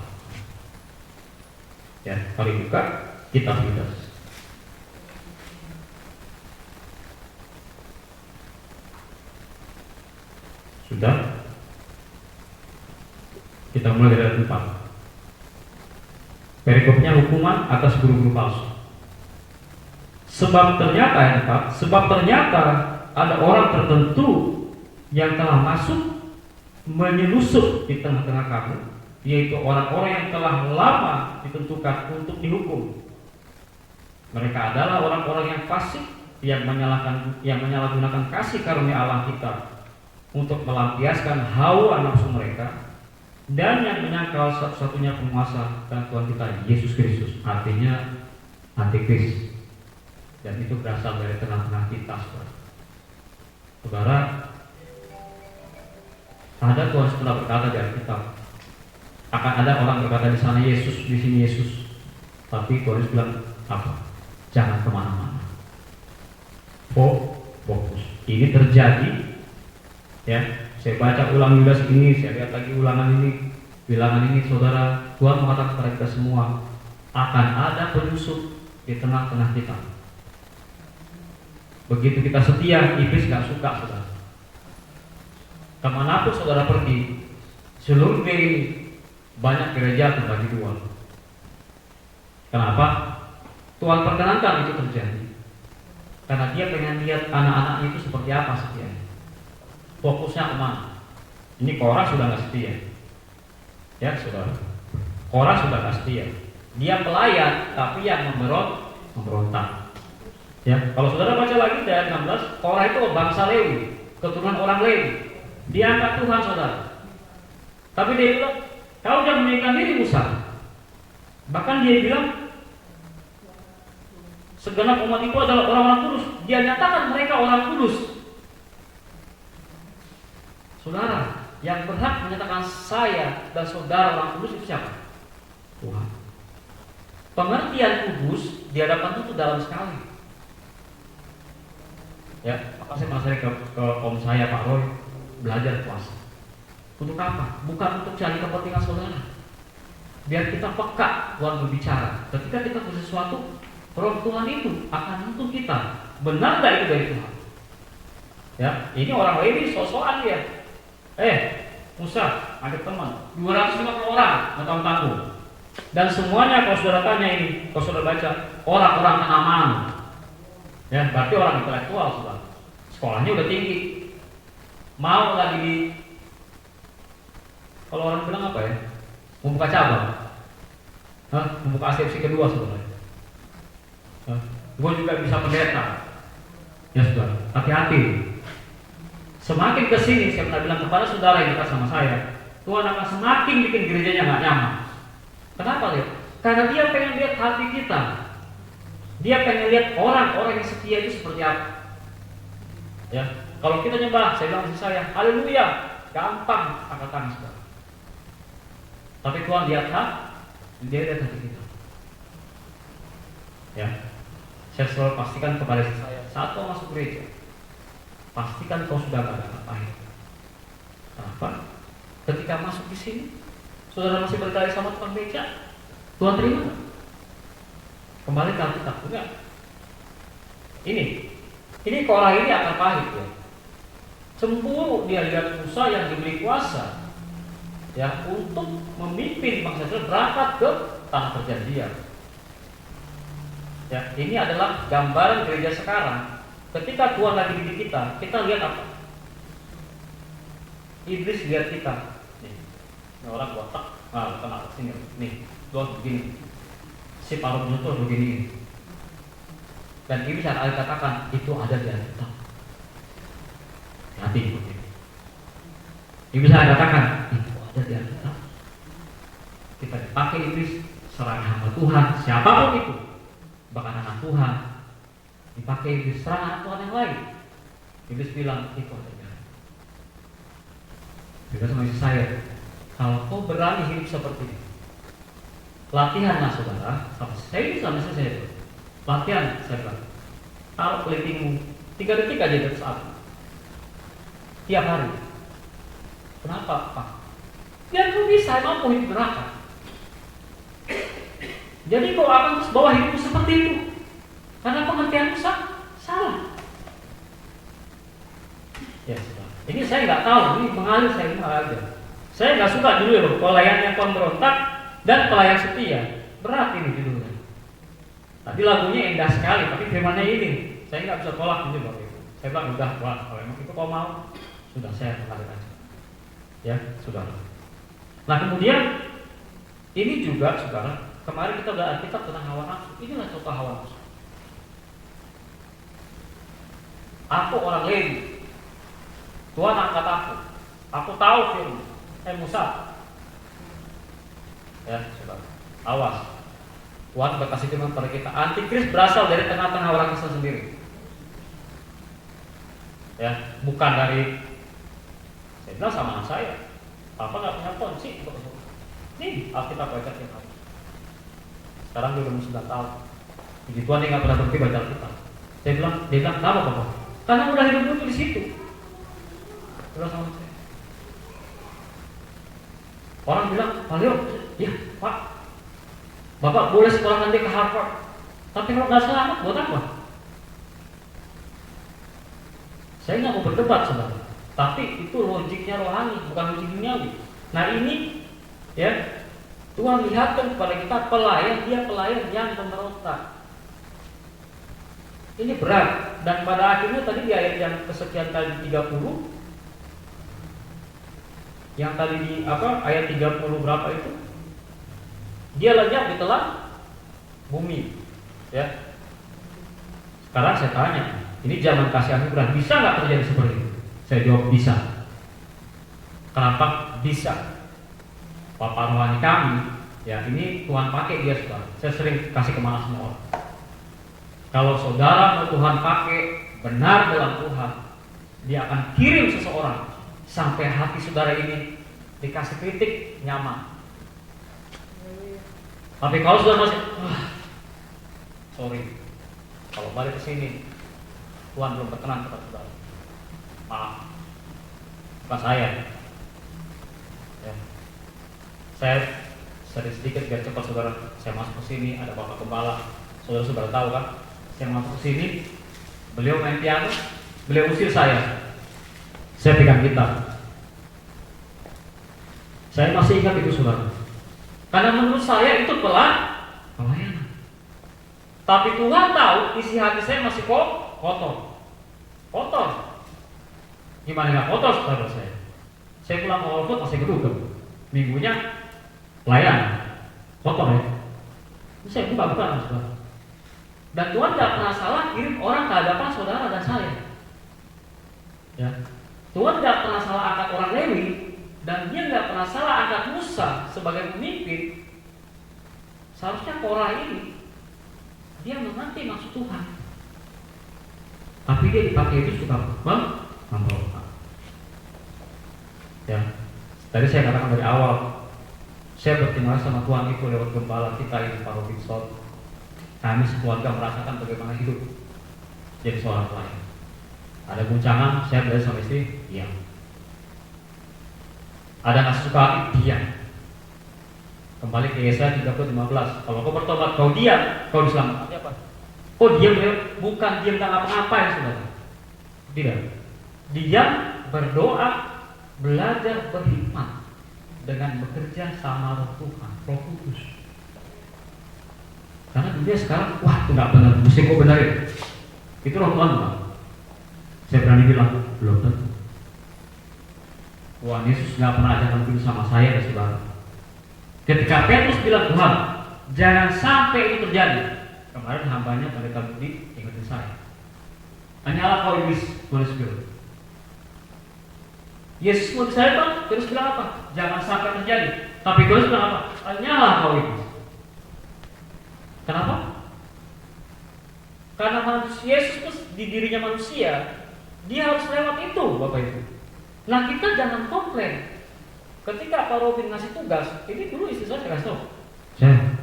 Ya, mari buka kitab Yudas. Sudah? Kita mulai dari ayat 4. Perikopnya hukuman atas guru-guru palsu. Sebab ternyata ada orang tertentu yang telah masuk menyelusup di tengah-tengah kamu, yaitu orang-orang yang telah lama ditentukan untuk dihukum. Mereka adalah orang-orang yang fasik, yang menyalahgunakan kasih karunia Allah kita untuk melampiaskan hawa nafsu mereka, dan yang menyangkal satu-satunya penguasa dan Tuhan kita Yesus Kristus, artinya antikris. Dan itu berasal dari tengah-tengah kita, saudara. Ada Tuhan sudah berkata di Alkitab, akan ada orang berkata di sana Yesus, di sini Yesus. Tapi Tuhan bilang apa? Jangan kemana-mana. Fokus. Ini terjadi. Ya, saya baca ulang Yudas ini, saya lihat lagi bilangan ini, saudara. Tuhan mengatakan kepada kita semua, akan ada penyusup di tengah-tengah kita. Begitu kita setia, iblis gak suka, saudara. Kemanapun saudara pergi, seluruh dunia ini banyak gereja terbagi dua. Kenapa? Tuhan perkenankan itu terjadi. Karena dia pengen lihat anak-anaknya itu seperti apa setianya. Fokusnya kemana? Ini Korah sudah gak setia. Ya saudara, Korah sudah gak setia. Dia pelayan, tapi yang memberontak. Ya, kalau saudara baca lagi di ayat 16, Korah itu bangsa Lewi, keturunan orang Lewi. Dia angkat Tuhan, saudara. Tapi dia bilang, kau jangan meninggikan diri Musa. Bahkan dia bilang, segenap umat itu adalah orang-orang kudus. Dia nyatakan mereka orang kudus. Saudara, yang berhak menyatakan saya dan saudara orang kudus itu siapa? Tuhan. Pengertian kudus di hadapan itu dalam sekali. Ya, maka saya pernah ke om saya Pak Roy, belajar puasa. Untuk apa? Bukan untuk cari kepentingan saudara. Biar kita peka Tuhan berbicara. Ketika kita punya sesuatu, Roh Tuhan itu akan menuntun kita. Benar gak itu dari Tuhan? Ya, ini orang Lewi sosokan dia. Musa, ada teman 250 orang tanggung. Dan semuanya kalau saudara tanya ini, kalau saudara baca, orang-orang Kanaan. Ya, berarti orang intelektual, saudara. Sekolahnya udah tinggi. mau lagi di, kalau orang bilang apa ya, membuka cabang, membuka asepsi kedua sebenarnya. Gue juga bisa pendeta, ya sudah, hati-hati. Semakin kesini, saya pernah bilang kepada saudara yang dekat sama saya, Tuhan akan semakin bikin gerejanya nggak nyaman. Kenapa lihat? Karena dia pengen lihat hati kita. Dia pengen lihat orang-orang yang setia itu seperti apa. Ya, kalau kita nyembah, saya bilang sama saya, haleluya, gampang angkat tangan saudara. Tapi Tuhan lihat dia lihat hati kita. Ya, saya selalu pastikan kepada saya, saat kau masuk gereja, pastikan kau sudah gak ada ngapain. Kenapa? Ketika masuk di sini, saudara masih berkali sama tukang beca, Tuhan terima nggak? Kembali ke Alkitab, enggak? Ini Korah ini akan pahit ya. Cemburu dia lihat Musa yang diberi kuasa ya untuk memimpin bangsa Israel berangkat ke tanah perjanjian. Ya, ini adalah gambaran gereja sekarang. Ketika Tuhan lagi didik kita lihat apa? Iblis lihat kita. Nih, ini orang botak, kena sini. Nih, Tuhan begini. Si paruh menutur begini. Dan ini bisa katakan itu ada di Alkitab. Nanti ikuti. Ini bisa katakan itu ada di Alkitab. Kita dipakai iblis serang hamba Tuhan, siapapun itu, bahkan anak Tuhan, dipakai iblis serang anak Tuhan yang lain. Iblis bilang itu ada di Alkitab. Juga sama saya, kalau kau berani hidup seperti ini, latihanlah saudara. Saya ini sama saya. Latihan, saya bilang, taruh kelingkingmu 3 detik aja di atas api, tiap hari. Kenapa, Pak? Biar kau bisa mampu hidup neraka. Jadi kau akan terus bawa hidupmu seperti itu, karena pengertianmu salah. Ya sudah. Ini saya nggak tahu, ini mengalir saya aja. Saya nggak suka dulu loh pelayan yang pemberontak dan pelayan setia. Berat ini judulnya. Tadi lagunya indah sekali, tapi firmannya ini saya nggak bisa tolak ini Bapak Ibu. Saya bilang udah, wah kalau emang itu kau mau, sudah saya mengalir aja. Ya sudah. Nah kemudian ini juga saudara, kemarin kita udah Alkitab tentang hawa nafsu. Inilah contoh hawa nafsu. Aku orang Lewi, Tuhan angkat aku tahu firman. Musa. Ya saudara, awas. Tuhan berkasih firman pada kita, antikris berasal dari tengah-tengah orang Kristen sendiri. Ya, bukan dari. Saya bilang sama anak saya, Papa nggak punya kunci. Nih, Alkitab baca tiap hari. Sekarang dia udah 9 tahun. Puji Tuhan dia nggak pernah berhenti baca Alkitab. Dia bilang, kenapa Papa? Karena udah hidup dulu di situ. Bilang sama saya. Orang bilang, Pak Leo, ya Pak, Bapak boleh sekolah nanti ke Harvard, tapi kalau nggak selamat, buat apa? Saya nggak mau berdebat saudara, tapi itu logiknya rohani, bukan logik duniawi. Nah ini, ya Tuhan lihatkan kepada kita dia pelayan yang pemberontak. Ini berat, dan pada akhirnya tadi di ayat yang kesekian kali 30, yang tadi di ayat 30 berapa itu? Dia lenyap di telan bumi. Ya. Sekarang saya tanya, ini zaman kasih anugerah, bisa nggak terjadi seperti itu? Saya jawab bisa. Kenapa bisa? Papa rohani kami, ya ini Tuhan pakai dia saudara. Saya sering kasih kemana semua orang. Kalau saudara mau Tuhan pakai benar dalam Tuhan, dia akan kirim seseorang sampai hati saudara ini dikasih kritik nyaman. Tapi kalau sudah masih, sorry, kalau balik ke sini, Tuhan belum berkenan kepada saudara. Maaf, bukan saya. Ya. Saya sedikit biar cepat saudara. Saya masuk ke sini, ada Bapak Gembala. Saudara tahu kan? Saya masuk ke sini, beliau main piano, beliau usir saya. Saya pegang gitar. Saya masih ingat itu saudara. Karena menurut saya itu pelayanan. Tapi Tuhan tahu isi hati saya masih kotor. Gimana nggak kotor saudara saya? Saya pulang ke Olfut masih ketutup. Minggunya pelayan kotor ya. Ini saya buka-buka saudara. Dan Tuhan tidak pernah salah kirim orang ke hadapan saudara dan saya. Ya. Tuhan tidak pernah salah angkat orang Lewi, dan dia tidak pernah salah angkat Musa sebagai pemimpin. Seharusnya Korah ini dia mengerti maksud Tuhan, tapi dia dipakai itu suka memberontak. Ya, tadi saya katakan dari awal, saya berterima kasih sama Tuhan itu lewat gembala kita ini Pak Robinson. Kami sekeluarga merasakan bagaimana hidup jadi seorang pelayan. Ada guncangan, saya belajar sama istri, diam. Ada nggak suka hati, diam. Kembali ke Yesaya 30:15. Kalau kau bertobat, kau diam, kau diselamatkan. Apa? Oh diam, bukan diam tak ngapa-ngapain saudara. Tidak. Diam, berdoa, belajar berhikmat dengan bekerja sama Roh Tuhan, Roh Kudus. Karena dunia sekarang, wah itu nggak benar, mesti kau benarin. Itu Roh Tuhan bukan? Saya berani bilang, belum tentu. Tuhan Yesus nggak pernah ajarkan begitu sama saya dan saudara. Ketika Petrus bilang, Tuhan, jangan sampai itu terjadi. Kemarin hambanya pada Budi ingetin saya. Hanyalah kau iblis, Tuhan bilang. Yesus mau disayangkan, terus bilang apa? Jangan sampai terjadi. Tapi Tuhan bilang apa? Hanyalah kau iblis. Kenapa? Karena manusia Yesus itu di dirinya manusia, dia harus lewat itu, Bapak Ibu. Nah kita jangan komplain. Ketika Pak Robin ngasih tugas, ini dulu istri saya kasih tau. Saya,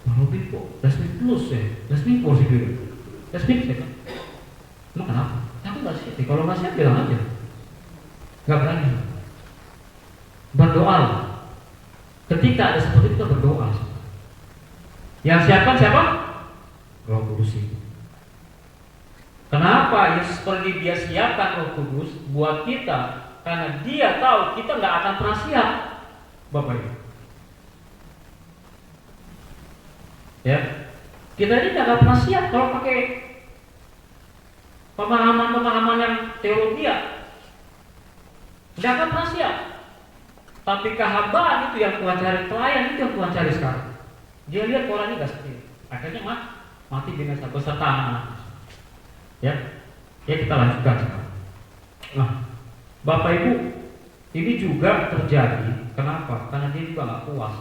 Pak Robin kok, last week plus ya, last week porsi dulu. Last week saya kan, emang kenapa? Aku nggak siap. Kalau nggak siap bilang aja. Nggak berani. Berdoa. Ketika ada seperti itu kita berdoa. Yang siapkan siapa? Roh Kudus itu. Kenapa Yesus pergi dia siapkan Roh Kudus buat kita? Karena dia tahu kita nggak akan pernah siap, Bapak Ibu. Ya, kita ini nggak pernah siap kalau pakai pemahaman yang teologi ya. Nggak akan pernah siap. Tapi kehambaan itu yang Tuhan cari, pelayan itu yang Tuhan cari sekarang. Dia lihat orangnya nggak seperti, akhirnya mati binasa beserta anak-anak. Ya, kita lanjutkan sekarang. Nah, Bapak Ibu, ini juga terjadi. Kenapa? Karena dia juga nggak puas.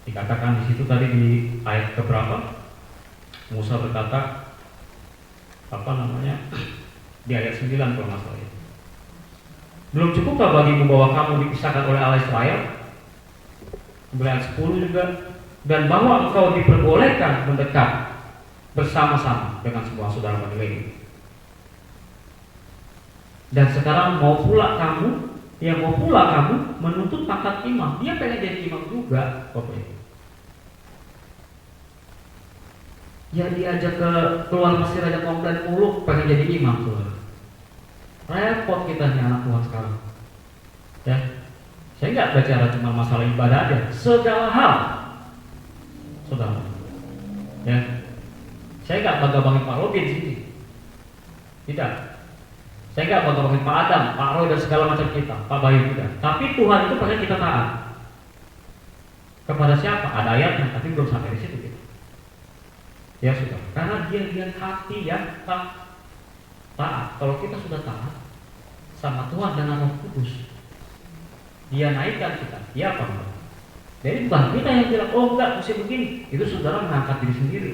Dikatakan di situ tadi di ayat keberapa? Musa berkata, di ayat 9 kalau nggak salah. Belum cukupkah bagimu bahwa kamu dipisahkan oleh Allah Israel? Ayat 10 juga. Dan bahwa engkau diperbolehkan mendekat bersama-sama dengan semua saudara Bani Lewi. Dan sekarang mau pula kamu menuntut pangkat imam. Dia pengen jadi imam juga, Bapak Ibu. Ya diajak ke keluar Mesir aja komplain mulu, pengen jadi imam tuh. Repot kita nih anak Tuhan sekarang. Ya, saya nggak bicara cuma masalah ibadah aja, segala hal, saudara. Ya, saya nggak bangga-banggain Pak Robin di sini, tidak. Saya nggak bangga-banggain Pak Adam, Pak Roy dan segala macam kita, Pak Bayu tidak. Tapi Tuhan itu pengen kita taat. Kepada siapa? Ada ayatnya, tapi belum sampai di situ gitu. Ya sudah, karena dia lihat hati yang taat. Kalau kita sudah taat sama Tuhan dan Roh Kudus, dia naikkan kita. Dia apa enggak? Jadi bukan kita yang bilang, oh enggak, mesti begini. Itu saudara mengangkat diri sendiri.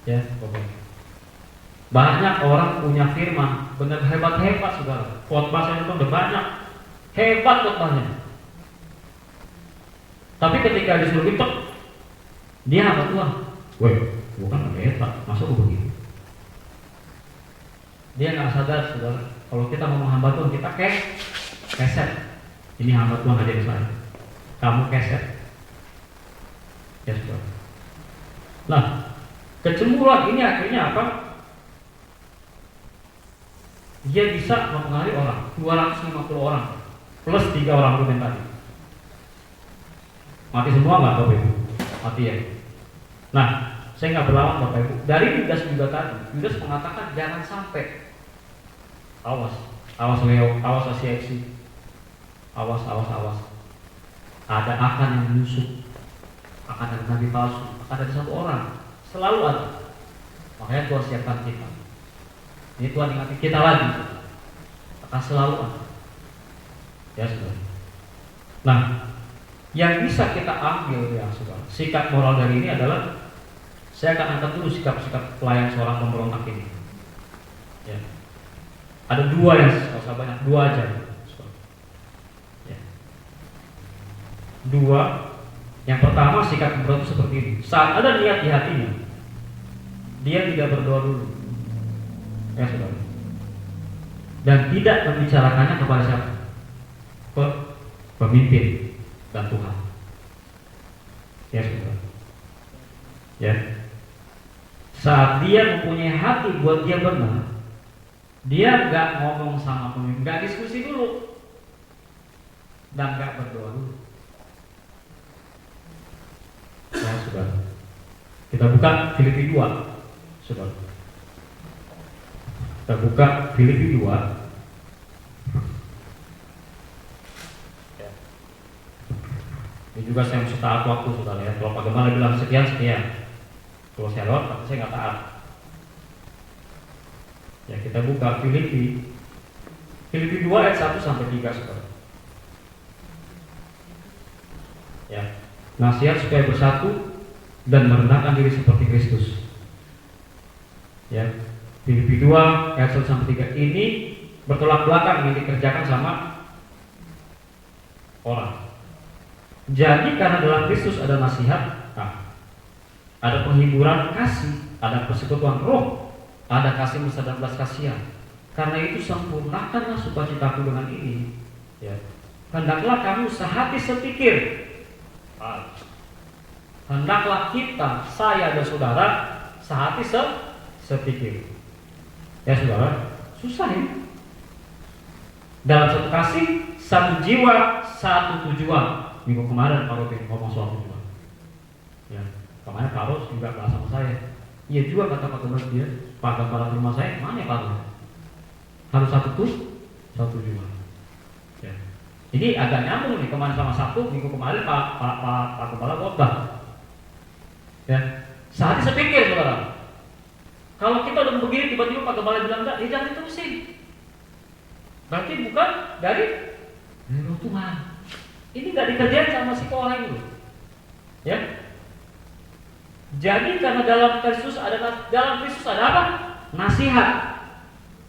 Ya, pokoknya. Banyak orang punya firman, benar hebat-hebat saudara. Khotbah saya itu udah banyak, hebat khotbahnya. Tapi ketika disuruh itu, dia apa Tuhan? Woi, bukan hebat, masa gue begitu? Dia nggak sadar saudara. Kalau kita ngomong hamba Tuhan, kita keset. Ini hamba Tuhan aja saya. Kamu keset. Ya saudara. Nah, kecemburuan ini akhirnya apa? Dia bisa mempengaruhi orang. 250 orang plus 3 orang Ruben tadi. Mati semua nggak Bapak Ibu? Mati ya. Nah, saya nggak berlawan Bapak Ibu. Dari Yudas juga tadi, Yudas mengatakan jangan sampai. Awas Leo, awas ACFC, awas. Ada akan yang menyusup, akan ada nabi palsu, akan ada satu orang, selalu ada. Makanya Tuhan siapkan kita. Ini Tuhan ingatkan kita lagi, akan selalu ada. Ya saudara. Nah, yang bisa kita ambil ya saudara, sikap moral dari ini adalah, saya akan angkat dulu sikap-sikap pelayan seorang pemberontak ini. Ya. Ada dua yang nggak usah banyak, dua aja. Ya. Dua. Yang pertama sikap pemberontak seperti ini. Saat ada niat di hatinya, dia tidak berdoa dulu. Ya saudara. Dan tidak membicarakannya kepada siapa? Pemimpin dan Tuhan. Ya saudara. Ya. Saat dia mempunyai hati buat dia benar, dia nggak ngomong sama pemimpin, nggak diskusi dulu, dan nggak berdoa dulu. Ya saudara. Kita buka Filipi 2, saudara. Kita buka Filipi 2. Ya. Ini juga saya mesti taat waktu saudara ya. Kalau Pak Gembala bilang sekian. Kalau saya lewat, tapi saya nggak taat. Ya kita buka Filipi 2 ayat 1 sampai 3 saudara. Ya. Nasihat supaya bersatu dan merendahkan diri seperti Kristus. Ya. Filipi 2 ayat 1 sampai 3 ini bertolak belakang yang dikerjakan sama orang. Jadi karena dalam Kristus ada nasihat, ada penghiburan kasih, ada persekutuan roh, ada kasih mesra dan belas kasihan. Karena itu sempurnakanlah sukacitaku dengan ini. Ya. Hendaklah kamu sehati sepikir. Hendaklah kita, saya dan saudara, sehati sepikir. Ya saudara, susah ya. Dalam satu kasih, satu jiwa, satu tujuan. Minggu kemarin Pak Robi ngomong soal tujuan. Ya, kemarin Pak Ros juga bahas sama saya. Iya juga kata Pak Gembala dia, Pak Gembala rumah saya, mana ya Pak Ros? Harus satu tujuan. Ya. Ini agak nyambung nih, kemarin sama Sabtu, minggu kemarin Pak Gembala khotbah. Ya, sehari sepikir saudara. Kalau kita udah begini tiba-tiba Pak Gembala bilang enggak, jangan diterusin. Berarti bukan dari roh Tuhan. Ini nggak dikerjain sama si orang itu. Ya. Jadi karena dalam Kristus ada apa? Nasihat.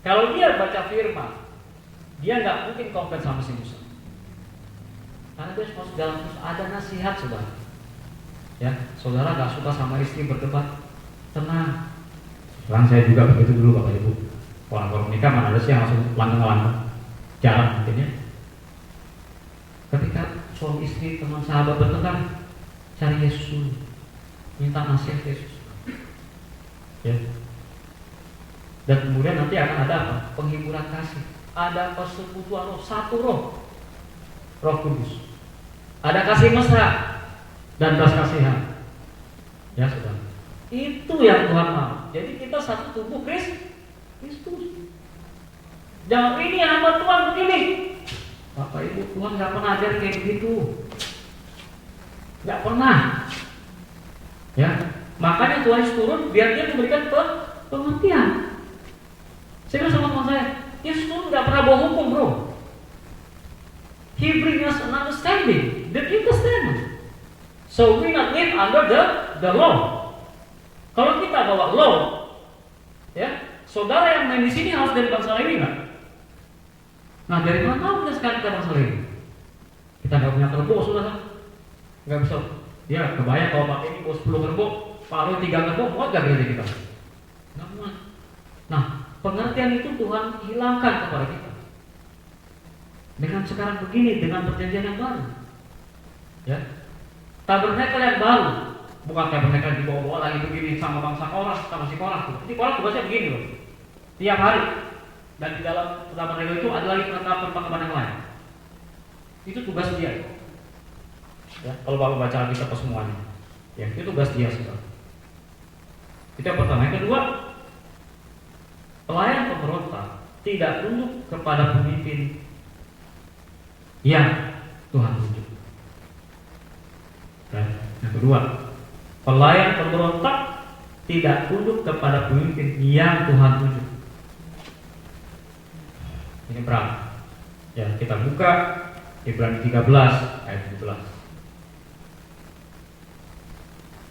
Kalau dia baca firman, dia nggak mungkin komplain sama si Musa. Karena dia masuk dalam Kristus ada nasihat saudara. Ya, saudara nggak suka sama istri berdebat, tenang. Sekarang saya juga begitu dulu Bapak Ibu. Orang nikah mana ada sih yang langsung langgang-langgang, jarang mungkin ya. Ketika suami istri, teman sahabat bertengkar, cari Yesus dulu, minta nasihat Yesus. Ya. Dan kemudian nanti akan ada apa? Penghiburan kasih. Ada persekutuan roh, satu roh, Roh Kudus. Ada kasih mesra dan belas kasihan. Ya saudara. Itu yang Tuhan mau. Jadi kita satu tubuh Kristus. Jangan ini hamba Tuhan begini. Bapak Ibu, Tuhan nggak pernah ajar kayak begitu. Nggak pernah. Ya, makanya Tuhan turun biar dia memberikan pengertian. Saya bilang sama teman saya, Yesus turun nggak pernah bawa hukum bro. He bring us an understanding, the New Testament. So we not live under the law. Kalau kita bawa law, ya, saudara yang main di sini harus dari bangsa lain nggak? Nah dari mana tahu kita sekarang kita bangsa lain? Kita nggak punya kerbau, saudara, nggak bisa. Ya kebayang kalau pakai ini 10 kerbau, paruh 3 kerbau, muat gak gereja kita? Nggak muat. Nah pengertian itu Tuhan hilangkan kepada kita. Dengan sekarang begini, dengan perjanjian yang baru, ya, tabernakel yang baru, bukan tabernakel dibawa-bawa lagi begini sama bangsa Korah, sama si Korah tuh. Jadi Korah tugasnya begini loh, tiap hari. Dan di dalam tabernakel itu ada lagi penetapan yang lain. Itu tugas dia. Ya, kalau Bapak baca Alkitab semuanya, ya itu tugas dia saudara. Itu yang pertama. Yang kedua, pelayan pemberontak tidak tunduk kepada pemimpin yang Tuhan tunjuk. Yang kedua, pelayan pemberontak tidak tunduk kepada pemimpin yang Tuhan tunjuk. Ini berat. Ya, kita buka Ibrani 13 ayat 17.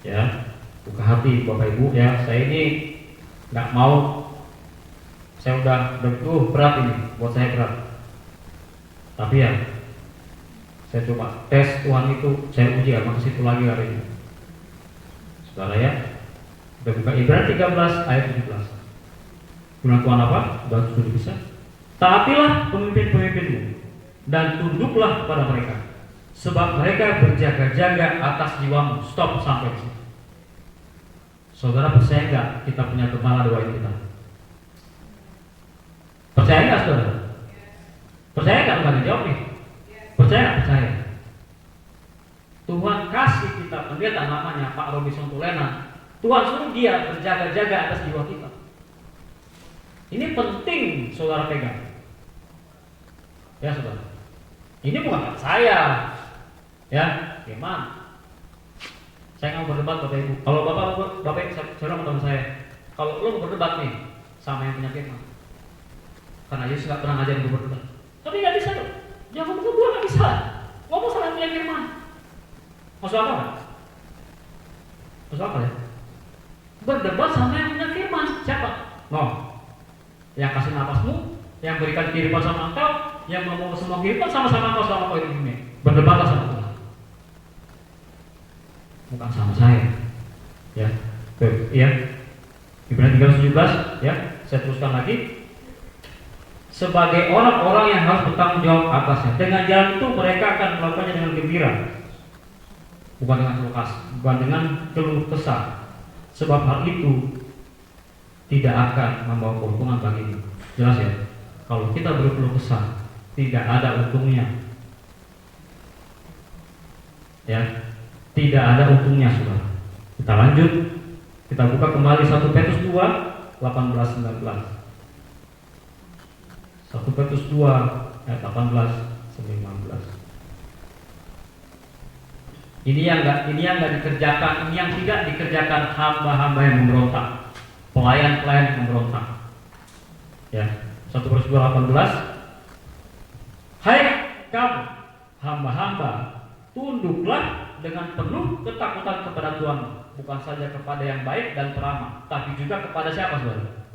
Ya, buka hati Bapak Ibu ya. Saya ini nggak mau, saya udah berat ini, buat saya berat. Tapi ya, saya coba tes Tuhan itu, saya uji ya, ke situ lagi hari ini. Saudara ya, kita buka Ibrani 13 ayat 17. Firman Tuhan apa? Sudah bisa. Taatilah pemimpin-pemimpinmu dan tunduklah kepada mereka, sebab mereka berjaga-jaga atas jiwamu. Stop sampai di situ. Saudara percaya nggak kita punya gembala doain kita? Percaya nggak saudara? Percaya nggak? Bukan dijawab nih. Percaya nggak? Percaya. Tuhan kasih kita pendeta namanya Pak Robinson Tulena. Tuhan suruh dia berjaga-jaga atas jiwa kita. Ini penting saudara pegang. Ya saudara. Ini bukan kata saya. Ya, firman. Saya nggak mau berdebat Bapak Ibu. Kalau Bapak saudara teman saya, kalau lo mau berdebat nih sama yang punya firman, karena Yesus nggak pernah ngajarin gue berdebat. Tapi nggak bisa tuh. Jangan berdua nggak bisa. Ngomong sama yang punya firman. Masuk akal nggak? Masuk akal ya? Berdebat sama yang punya firman. Siapa? Yang kasih napasmu, yang berikan kehidupan sama engkau, yang ngomong semua kehidupan sama-sama engkau selama kau hidup di dunia. Berdebatlah sama Tuhan. Bukan sama saya. Ya. Ya. Ibrani 13:17 ya. Saya teruskan lagi. Sebagai orang-orang yang harus bertanggung jawab atasnya. Dengan jalan itu mereka akan melakukannya dengan gembira. Bukan dengan keluh kesah. Sebab hal itu tidak akan membawa keuntungan bagimu. Jelas ya? Kalau kita berkeluh kesah, tidak ada untungnya. Ya, tidak ada untungnya, saudara. Kita lanjut. Kita buka kembali 1 Petrus 2 18-19. 1 Petrus 2 ayat 18-19. Ini yang enggak dikerjakan, ini yang tidak dikerjakan hamba-hamba yang memberontak, pelayan-pelayan yang memberontak. Ya, 1 Petrus 2 18. Hai kamu hamba-hamba, tunduklah dengan penuh ketakutan kepada Tuhan, bukan saja kepada yang baik dan peramah, tapi juga kepada siapa, saudara?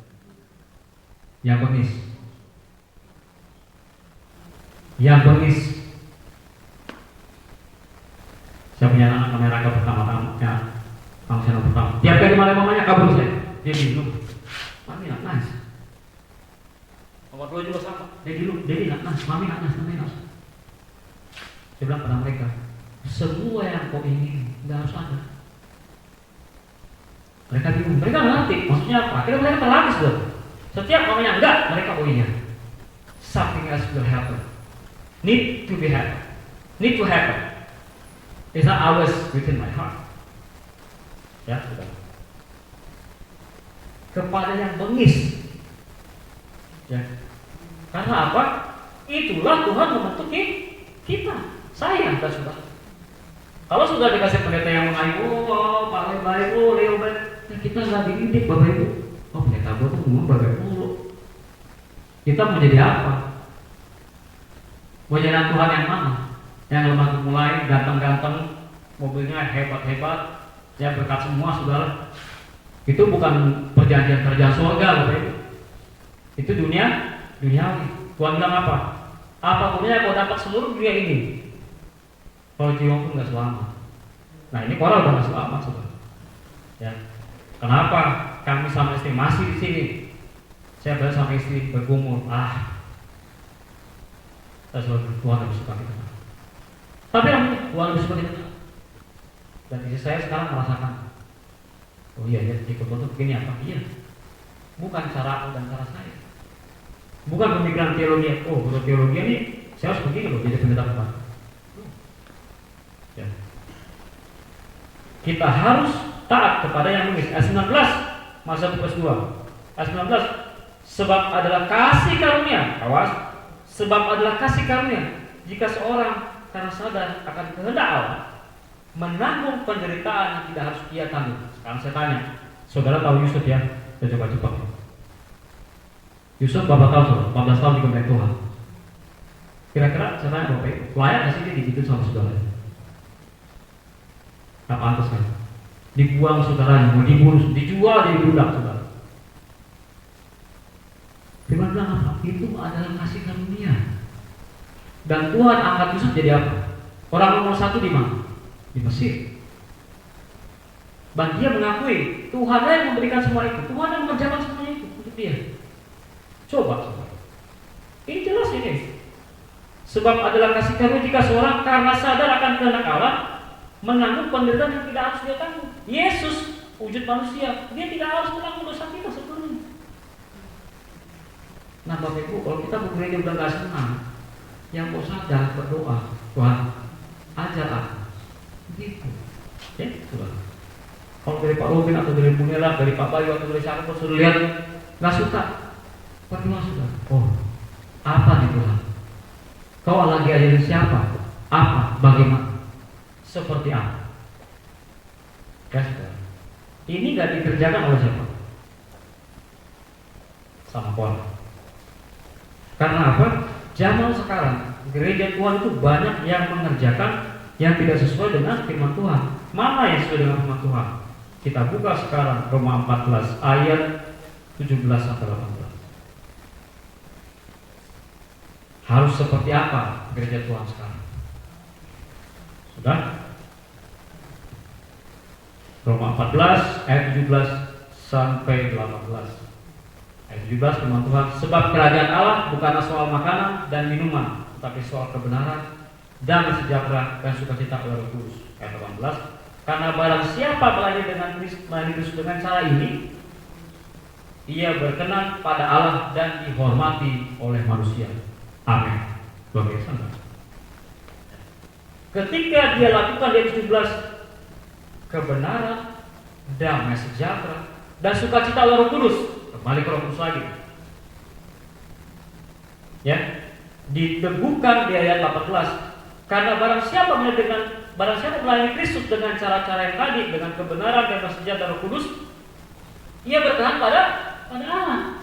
Yang bengis. Yang bengis. Saya punya anak namanya Rangga pertama-tama, ya, Angsa pertama. Tiap kali malam mamanya kabur saya, dia minum. Mami nak nas. Nomor 2 juga sama. Dia nak nas, mami nak nas, mami nas. Saya bilang pada mereka, semua yang kau ingin nggak harus ada. Mereka bingung, mereka nggak ngerti maksudnya apa. Akhirnya mereka terlatih sudah. Setiap mamanya enggak, mereka oh iya. Something else will happen. Need to happen. It's not always within my heart. Ya, sudah. Kepada yang bengis. Ya. Karena apa? Itulah Tuhan membentuk kita. Saya dan sudah. Kalau sudah dikasih pendeta yang mengayu, Pak baik, Leo baik, ya kita nggak dididik Bapak Ibu. Pendeta gue tuh ngomong bagai mulu. Kita mau jadi apa? Mau jadi Tuhan yang mana? Yang lemah mulai, ganteng-ganteng, mobilnya hebat-hebat, ya berkat semua saudara. Itu bukan perjanjian kerjaan surga, Bapak Ibu. Itu duniawi. Tuhan bilang apa? Apa gunanya kau dapat seluruh dunia ini? Kalau jiwa pun nggak selamat. Nah ini orang udah nggak selamat, saudara. Ya. Kenapa? Kami sama istri masih di sini. Saya bilang sama istri bergumul, saya selalu Tuhan lebih suka kita. Tapi Tuhan lebih suka kita. Dan istri saya sekarang merasakan, oh iya ya, ikut bentuk begini apa? Iya. Bukan cara aku dan cara saya. Bukan pemikiran teologi. Oh, menurut teologi ini saya harus begini loh jadi pendeta Tuhan. Ya. Kita harus taat kepada yang bengis. Ayat 19 Mazmur 1 ayat 19, sebab adalah kasih karunia, awas, sebab adalah kasih karunia jika seorang karena sadar akan kehendak Allah menanggung penderitaan yang tidak harus ia tanggung. Sekarang saya tanya, saudara tahu Yusuf ya? Saya coba cepat. Yusuf berapa tahun? 14 tahun dikemudian Tuhan. Kira-kira saya tanya Bapak Ibu, layak nggak sih dia digigit sama saudara? Tak pantas kan? Dibuang saudaranya, mau dibunuh, dijual jadi budak saudara. Firman bilang apa? Itu adalah kasih karunia. Dan Tuhan angkat Yusuf jadi apa? Orang nomor 1 di mana? Di Mesir. Dan dia mengakui Tuhan yang memberikan semua itu, Tuhan yang mengerjakan semuanya itu untuk dia. Coba saudara. Ini jelas ini. Sebab adalah kasih karunia jika seorang karena sadar akan kehendak Allah menanggung penderitaan yang tidak harus dia tanggung. Yesus wujud manusia, dia tidak harus menanggung dosa kita sepenuhnya. Nah Bapak Ibu, kalau kita bergereja udah gak senang, yang mau sadar berdoa, Tuhan ajar aku, begitu. Ya, sudah. Kalau dari Pak Robin atau dari Bu Nela, dari Pak Bayu atau dari siapa pun sudah lihat nggak suka, berdoa sudah. Oh, apa nih Tuhan? Kau lagi ajarin siapa? Apa? Bagaimana? Seperti apa? Ya sudah. Ini gak dikerjakan oleh siapa? Sama Tuhan. Karena apa? Zaman sekarang gereja Tuhan itu banyak yang mengerjakan yang tidak sesuai dengan firman Tuhan. Mana yang sesuai dengan firman Tuhan? Kita buka sekarang Roma 14 ayat 17 sampai 18. Harus seperti apa gereja Tuhan sekarang? Sudah? Roma 14 ayat 17 sampai 18. Ayat 17 firman Tuhan, sebab kerajaan Allah bukanlah soal makanan dan minuman, tetapi soal kebenaran dan sejahtera dan sukacita oleh Roh Kudus. Ayat 18, karena barang siapa melayani Kristus dengan cara ini, ia berkenan pada Allah dan dihormati oleh manusia. Amin. Bagi sana. Ketika dia lakukan di ayat 17, kebenaran, damai sejahtera dan sukacita oleh Roh Kudus, kembali ke Roh Kudus lagi. Ya, diteguhkan di ayat 18, karena barang siapa melayani Kristus dengan cara-cara yang tadi, dengan kebenaran dan sejahtera Roh Kudus, ia berkenan pada Allah.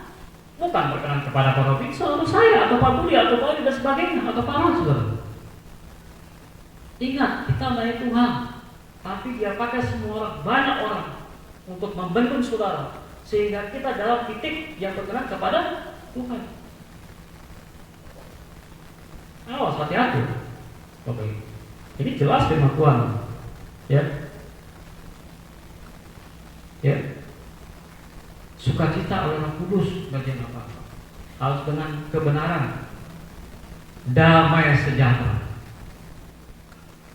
Bukan berkenan kepada Pak Robin, atau saya, atau Pak Budi, atau Pak dan sebagainya, atau Pak Ron, saudara. Ingat, kita melayani Tuhan, tapi dia pakai semua orang, banyak orang, untuk membentuk saudara, sehingga kita dalam titik yang berkenan kepada Tuhan. Awas, hati-hati. Oke. Ini jelas firman Tuhan. Ya. Ya. Sukacita oleh Roh Kudus bagian apa? Harus dengan kebenaran, damai sejahtera.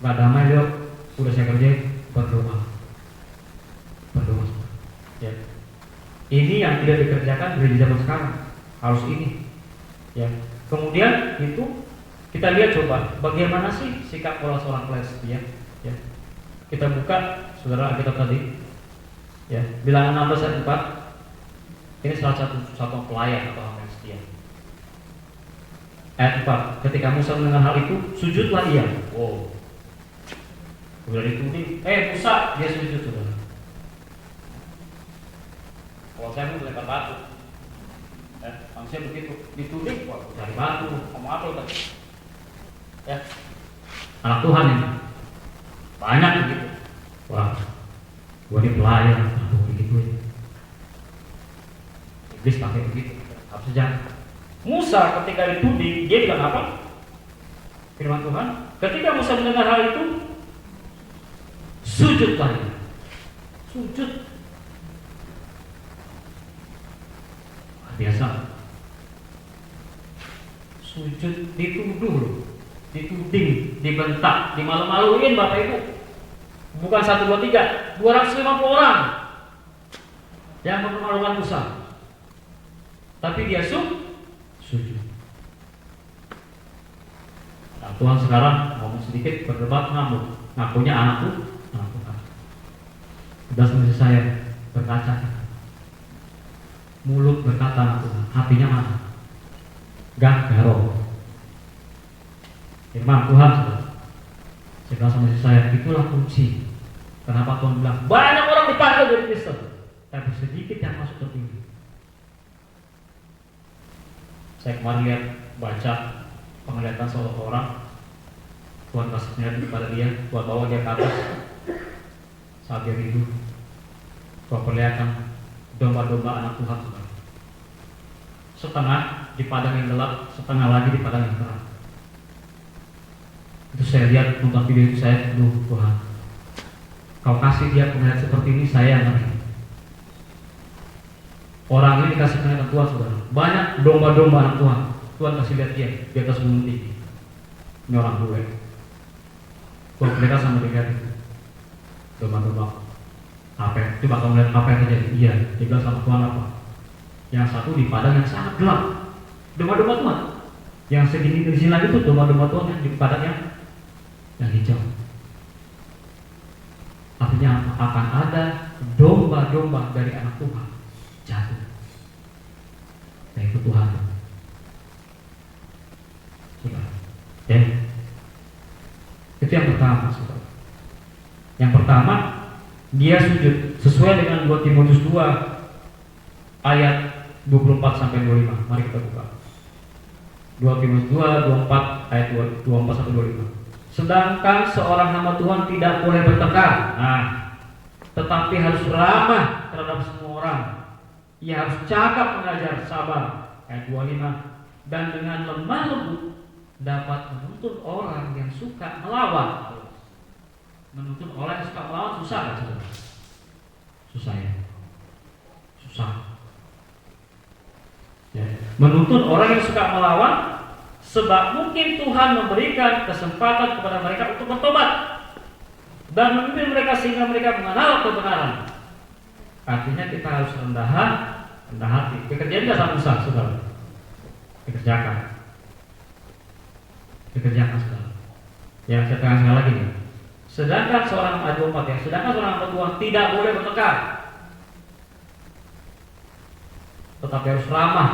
Gak damai lihat, udah saya kerjain, berdoa. Ya. Ini yang tidak dikerjakan di zaman sekarang. Harus ini. Ya. Kemudian itu kita lihat coba bagaimana sih sikap seorang Kristen, ya. Kita buka saudara Alkitab tadi. Ya, Bilangan 16 ayat 4. Ini salah satu pelayan atau hamba yang setia. Ayat 4. Ketika Musa mendengar hal itu, sujudlah ia. Wow. Udah dituding, Musa, dia sujud saudara. Kalau saya mau lempar batu, manusia begitu dituding, wah cari batu, ngomong apa lo tadi? Ya, anak Tuhan ini banyak begitu. Wah, gua ini pelayan, aku begitu ya. Iblis pakai begitu, harus sejahtera. Musa ketika dituding, dia bilang apa? Firman Tuhan, ketika Musa mendengar hal itu, sujudlah dia. Sujud. Biasa. Sujud dituduh, dituding, dibentak, dimalu-maluin Bapak Ibu. Bukan 1, 2, 3, 250 orang yang mempermalukan Musa. Tapi dia sujud. Nah, Tuhan sekarang ngomong sedikit, berdebat, ngamuk. Ngakunya anak Tuhan. Sudah selesai saya berkaca. Mulut berkata anak Tuhan, hatinya mana? Garong. Firman Tuhan, saudara. Saya bilang sama istri saya, itulah kunci. Kenapa Tuhan bilang banyak orang dipanggil jadi Kristen, tapi sedikit yang masuk terpilih. Saya kemarin lihat baca penglihatan seorang, Tuhan kasih penglihatan kepada dia, Tuhan bawa dia ke atas saat dia tidur. Tuhan perlihatkan domba-domba anak Tuhan, saudara. Setengah di padang yang gelap, setengah lagi di padang yang terang. Itu saya lihat, nonton video itu saya, Tuhan, Kau kasih dia penglihatan seperti ini, saya yang ngeri. Orang ini dikasih penglihatan Tuhan, saudara. Banyak domba-domba anak Tuhan. Tuhan kasih lihat dia di atas gunung tinggi. Ini orang bule. Tuhan mereka sama dia itu. Domba-domba. Apa? Coba kamu lihat apa yang terjadi? Iya. Dia bilang sama Tuhan apa? Yang satu di padang yang sangat gelap. Domba-domba Tuhan. Yang segini di sini lagi tuh domba-domba Tuhan yang di padang yang hijau. Artinya akan ada domba-domba dari anak Tuhan jatuh. Nah itu Tuhan. Saudara. Ya. Itu yang pertama, saudara. Yang pertama, dia sujud sesuai dengan 2 Timotius 2 ayat 24 sampai 25. Mari kita buka. 2 Timotius 2 24 ayat 24 sampai 25. Sedangkan seorang hamba Tuhan tidak boleh bertengkar, tetapi harus ramah terhadap semua orang. Ia harus cakap mengajar, sabar. Ayat 25. Dan dengan lemah lembut dapat menuntun orang yang suka melawan. Menuntun orang yang suka melawan susah kan, saudara? Susah ya? Susah. Ya. Menuntun orang yang suka melawan, sebab mungkin Tuhan memberikan kesempatan kepada mereka untuk bertobat dan memimpin mereka sehingga mereka mengenal kebenaran. Artinya kita harus rendah hati. Pekerjaan tidak sama susah, saudara. Dikerjakan, saudara. Ya, saya tegaskan sekali lagi nih. Sedangkan seorang advokat ya, sedangkan seorang hamba Tuhan tidak boleh bertengkar, tetapi harus ramah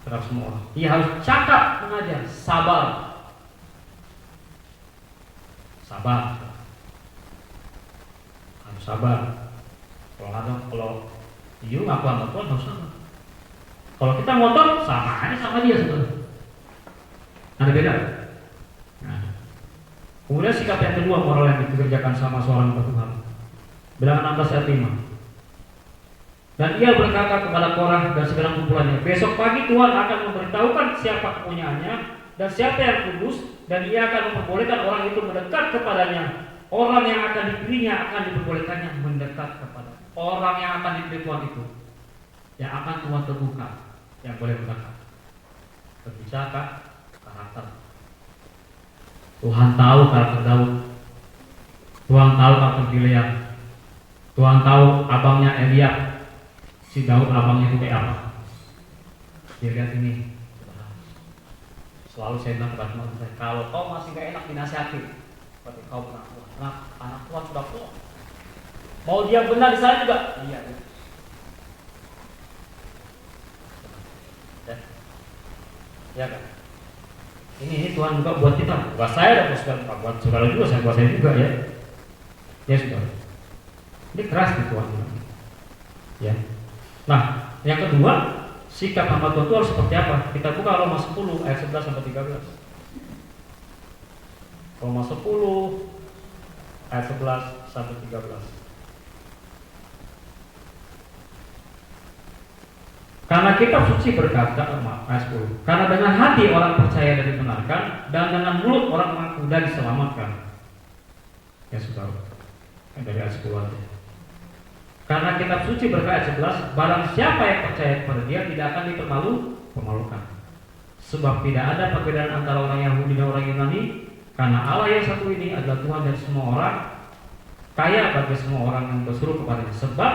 terhadap semua orang. Ia harus cakap mengajar, sabar. Harus sabar. Kalau you ngaku sama Tuhan harus sabar. Kalau kita ngotot sama aja sama dia, saudara. Ada beda. Nah. Kemudian sikap yang kedua, moral yang dikerjakan sama seorang hamba Tuhan. Bilangan 16 ayat 5. Dan ia berkata kepada Korah dan segala kumpulannya, besok pagi Tuhan akan memberitahukan siapa kepunyaannya dan siapa yang kudus, dan ia akan memperbolehkan orang itu mendekat kepadanya. Orang yang akan dipilihnya akan diperbolehkannya mendekat kepada orang yang akan dipilih Tuhan itu, yang akan Tuhan teguhkan, yang boleh mendekat. Berbicara karakter. Tuhan tahu karakter Daud. Tuhan tahu karakter Gilead. Tuhan tahu abangnya Eliab. Si Daud abangnya itu kayak apa? Dia lihat ini. Selalu saya bilang kepada teman saya, kalau kau masih gak enak dinasihati, berarti kau benar. Anak Tuhan sudah tua. Mau dia benar di sana juga? Iya. Ya kan? Ini Tuhan juga buat kita. Buat saya dan buat saudara juga, buat saya juga ya. Ya sudah. Ini keras nih Tuhan. Ya. Nah, yang kedua, sikap hamba Tuhan itu harus seperti apa? Kita buka Roma 10 ayat 11 sampai 13. Roma 10 ayat 11 sampai 13. Karena kitab suci berkata, ayat 10. Karena dengan hati orang percaya dan dibenarkan, dan dengan mulut orang mengaku dan diselamatkan. Ya sudah. Dari ayat 10 aja. Karena kitab suci berkata 11, barang siapa yang percaya kepada dia tidak akan dipermalukan. Sebab tidak ada perbedaan antara orang Yahudi dan orang Yunani, karena Allah yang satu ini adalah Tuhan dari semua orang, kaya bagi semua orang yang berseru kepadanya. Sebab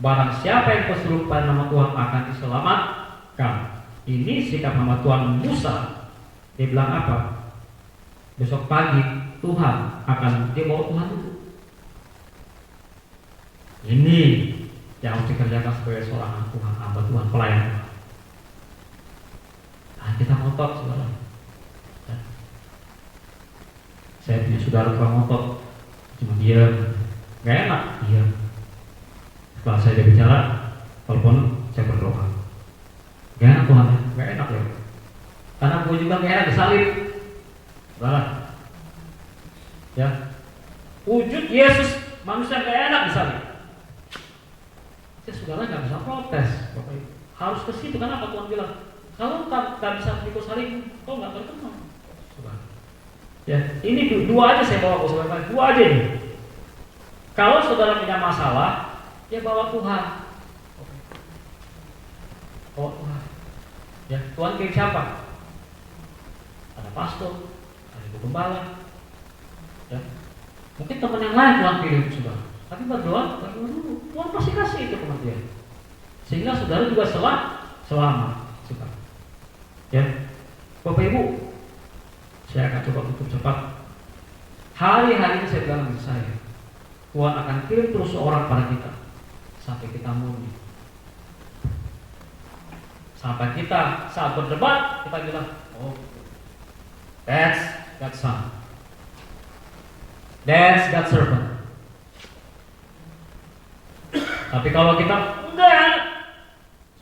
barang siapa yang berseru kepada nama Tuhan akan diselamatkan. Ini sikap hamba Tuhan Musa. Dia bilang apa? Besok pagi Tuhan akan, dia bawa Tuhan itu. Ini yang harus dikerjakan sebagai seorang anak Tuhan, hamba Tuhan, pelayan Tuhan. Nah, kita ngotot, saudara. Ya. Saya punya saudara tukang ngotot, cuma diam, nggak enak, diam. Setelah saya bicara, telepon, saya berdoa. Nggak enak Tuhan, nggak enak ya. Karena gue juga nggak enak disalib, saudara. Ya, wujud Yesus manusia nggak enak disalib. Ya saudara nggak bisa protes, Bapak Ibu. Harus ke situ karena apa Tuhan bilang? Kalau tak bisa ikut salib, kau nggak terkenal. Ya, ini dua aja saya bawa ke saudara, dua aja nih. Kalau saudara punya masalah, ya bawa Tuhan. Bawa Tuhan. Ya, Tuhan kirim siapa? Ada pastor, ada ibu gembala. Ya, mungkin teman yang lain Tuhan kirim saudara. Tapi berdoa dulu, Tuhan pasti kasih itu kematian. Sehingga saudara juga selamat. Saudara. Ya, Bapak Ibu, saya akan coba tutup cepat. Hari-hari ini saya bilang dengan saya, Tuhan akan kirim terus seorang pada kita sampai kita murni. Sampai kita saat berdebat kita bilang, oh, that's God's son, that's God's servant. Tapi kalau kita enggak,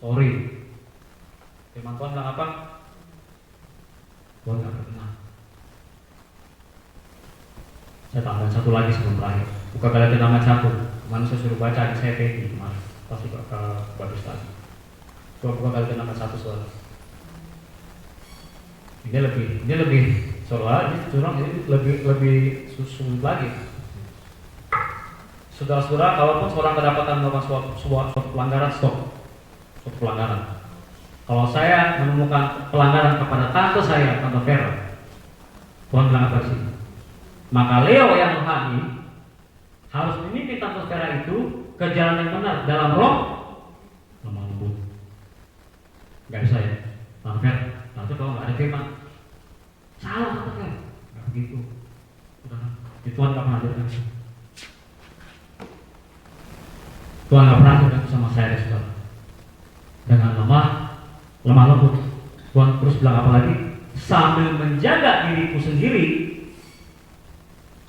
sorry, firman Tuhan bilang apa? Tuhan nggak berkenan. Saya tambahin satu lagi sebelum berakhir. Buka Galatia 6 ayat 1. Kemarin saya suruh baca, saya peti kemarin. Pasti ke bagus tadi. Buka Galatia 6 ayat 1 soal. Ini lebih soal ini curang, ini lebih sulit lagi. Saudara-saudara, kalaupun seorang kedapatan melakukan suatu pelanggaran, stop. Suatu pelanggaran. Kalau saya menemukan pelanggaran kepada tante saya, Tante Vera, Tuhan bilang apa sih? Maka Leo yang rohani harus memimpin Tante Vera itu ke jalan yang benar dalam roh lemah lembut. Gak bisa ya, Tante Vera. Tante kalau nggak ada firman, salah Tante Vera. Gak begitu. Udah, Tuhan nggak pernah ajarkan. Tuhan nggak pernah ajarkan sama saya, saudara. Dengan lemah lembut. Tuhan terus bilang apa lagi? Sambil menjaga diriku sendiri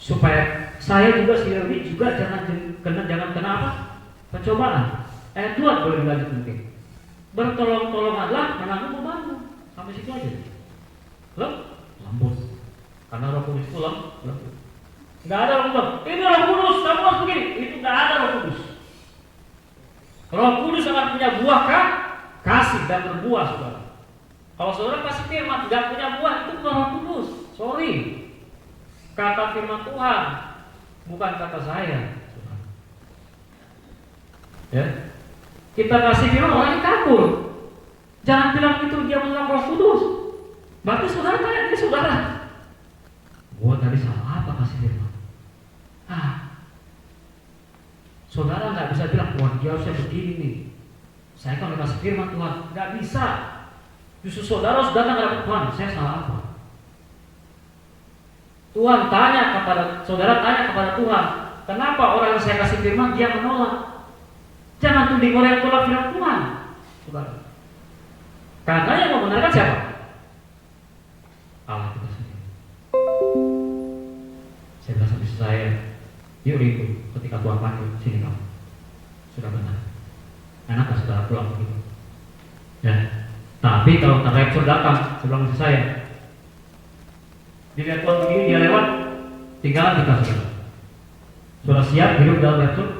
supaya saya juga sendiri juga jangan kena apa? Pencobaan. Ayat 2 boleh dilanjut mungkin. Bertolong-tolonganlah menanggung bebanmu. Sampai situ aja. Lembut. Karena Roh Kudus itu lembut. Nggak ada Roh Kudus. Ini Roh Kudus, kamu harus begini. Itu nggak ada Roh Kudus. Roh Kudus akan punya buah kasih dan berbuah, saudara. Kalau saudara kasih firman nggak punya buah, itu bukan Roh Kudus. Sorry. Kata firman Tuhan, bukan kata saya. Ya, kita kasih firman orangnya kabur. Jangan bilang itu dia bilang Roh Kudus. Berarti saudara tanya ini saudara. Gua tadi salah apa kasih firman? Saudara nggak bisa bilang, wah dia harusnya begini nih. Saya kan kasih firman Tuhan, nggak bisa. Justru saudara harus datang kepada Tuhan, saya salah apa? Tuhan tanya kepada saudara, tanya kepada Tuhan, kenapa orang yang saya kasih firman dia menolak? Jangan tuding orang yang tolak firman Tuhan, saudara. Karena yang membenarkan siapa? Allah kita sendiri. Saya bilang sama saya, yuk itu ketika Tuhan panggil, sini kamu, sudah benar. Enak gak saudara pulang begitu? Ya. Tapi kalau rapture datang, sebelum saya, dilihat Tuhan begini dia lewat, tinggal kita saudara. Sudah siap hidup dalam rapture?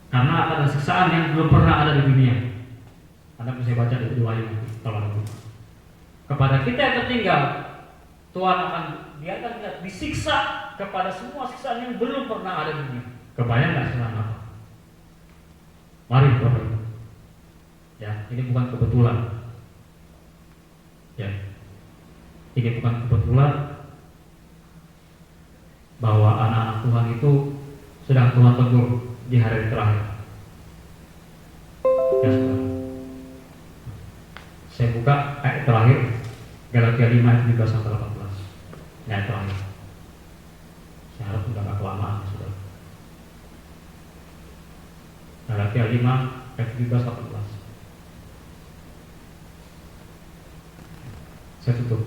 Karena akan ada siksaan yang belum pernah ada di dunia. Anda bisa baca di Wahyu kalau ada. Kepada kita yang tertinggal, Tuhan akan biarkan kita disiksa kepada semua siksaan yang belum pernah ada di dunia. Kebayang nggak selama apa? Mari Bapak Ibu. Ya, ini bukan kebetulan. Ya, ini bukan kebetulan bahwa anak-anak Tuhan itu sedang Tuhan tegur di hari terakhir. Ya, saudara. Saya buka ayat terakhir Galatia 5 ayat 17 sampai 18. Ini ayat terakhir. Saya harap sudah gak kelamaan, saudara. Galatia 5 ayat 17-18. Saya tutup.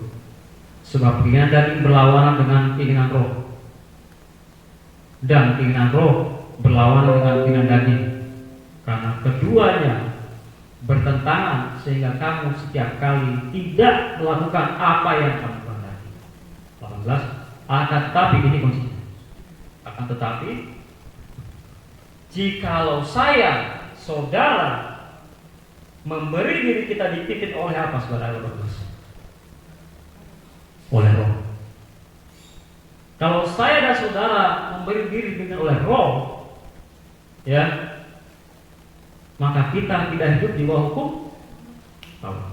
Sebab keinginan daging berlawanan dengan keinginan roh, dan keinginan roh berlawanan dengan keinginan daging, karena keduanya bertentangan sehingga kamu setiap kali tidak melakukan apa yang kamu kehendaki. 18. Akan tetapi ini kuncinya. Akan tetapi jikalau saya, saudara, memberi diri kita dipimpin oleh apa, saudara? 18. Oleh roh. Kalau saya dan saudara memberi diri dipimpin oleh roh, ya, maka kita tidak hidup di bawah hukum Taurat.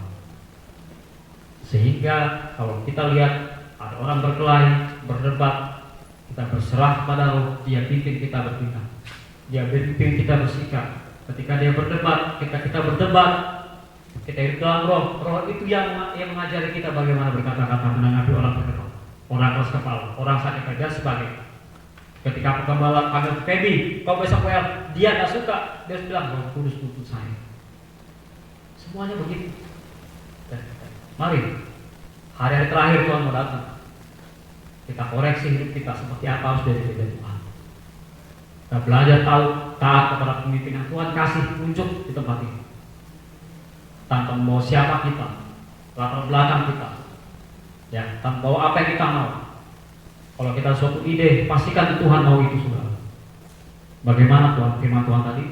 Sehingga kalau kita lihat ada orang berkelahi, berdebat, kita berserah kepada roh, dia pimpin kita bertindak, dia pimpin kita bersikap. Ketika dia berdebat, kita berdebat, kita hidup dalam roh. Roh itu yang mengajari kita bagaimana berkata-kata, menanggapi orang berdebat, orang keras kepala, orang sakit dan sebagainya. Ketika pengembala panggil Feby, kau besok WL, dia tak suka, dia bilang, Roh Kudus tuntut saya. Semuanya begitu. Mari, hari-hari terakhir Tuhan mau datang, kita koreksi hidup kita seperti apa harus dari Tuhan. Kita belajar tahu taat kepada pemimpinan Tuhan, kasih tunjuk di tempat ini. Tanpa membawa siapa kita, latar belakang kita, ya, tanpa bawa apa yang kita mau. Kalau kita suatu ide, pastikan Tuhan mau itu, saudara. Bagaimana Tuhan, firman Tuhan tadi?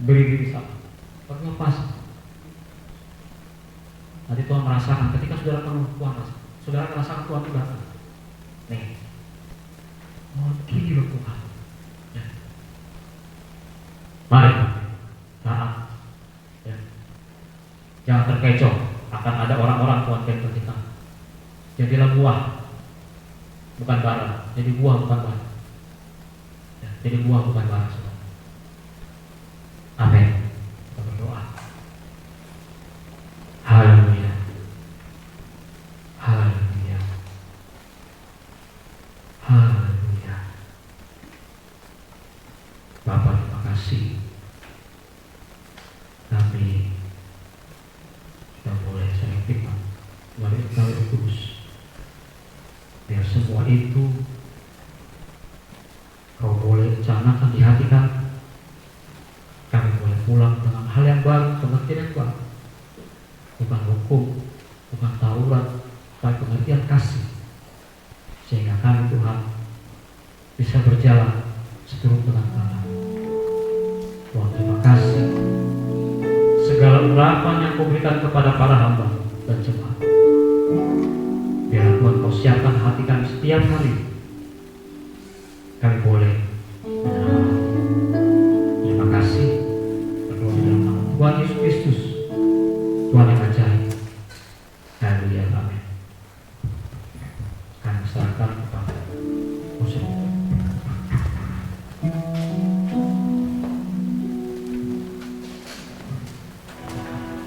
Beri diri sama, berlepas. Nanti Tuhan merasakan, ketika saudara penuh Tuhan rasa, saudara merasakan Tuhan itu datang. Nih, mau gini loh Tuhan. Ya. Mari, taat. Ya. Jangan terkecoh, akan ada orang-orang Tuhan berikan kita. Jadilah buah, bukan bara. Jadi buah bukan bara. Ya, jadi buah bukan bara. Amin. Kita berdoa. Haleluya. Haleluya. Haleluya. Bapa, terima kasih. Kami sudah boleh sharing firman melalui Roh Kudus. Biar semua itu Kau boleh rencanakan di hati kami. Kami boleh pulang dengan hal yang baru, pengertian yang baru. Bukan hukum, bukan Taurat, tapi pengertian kasih. Sehingga kami Tuhan bisa berjalan seturut dengan tanah. Tuhan, terima kasih. Segala urapan yang Kau berikan kepada para hamba dan jemaat, biar Tuhan Kau siapkan hati kami setiap hari. Kami boleh menerima. Terima kasih. Berdoa di dalam nama Tuhan Yesus Kristus, Tuhan yang ajaib. Haleluya. Amin. Kami serahkan kepada musik.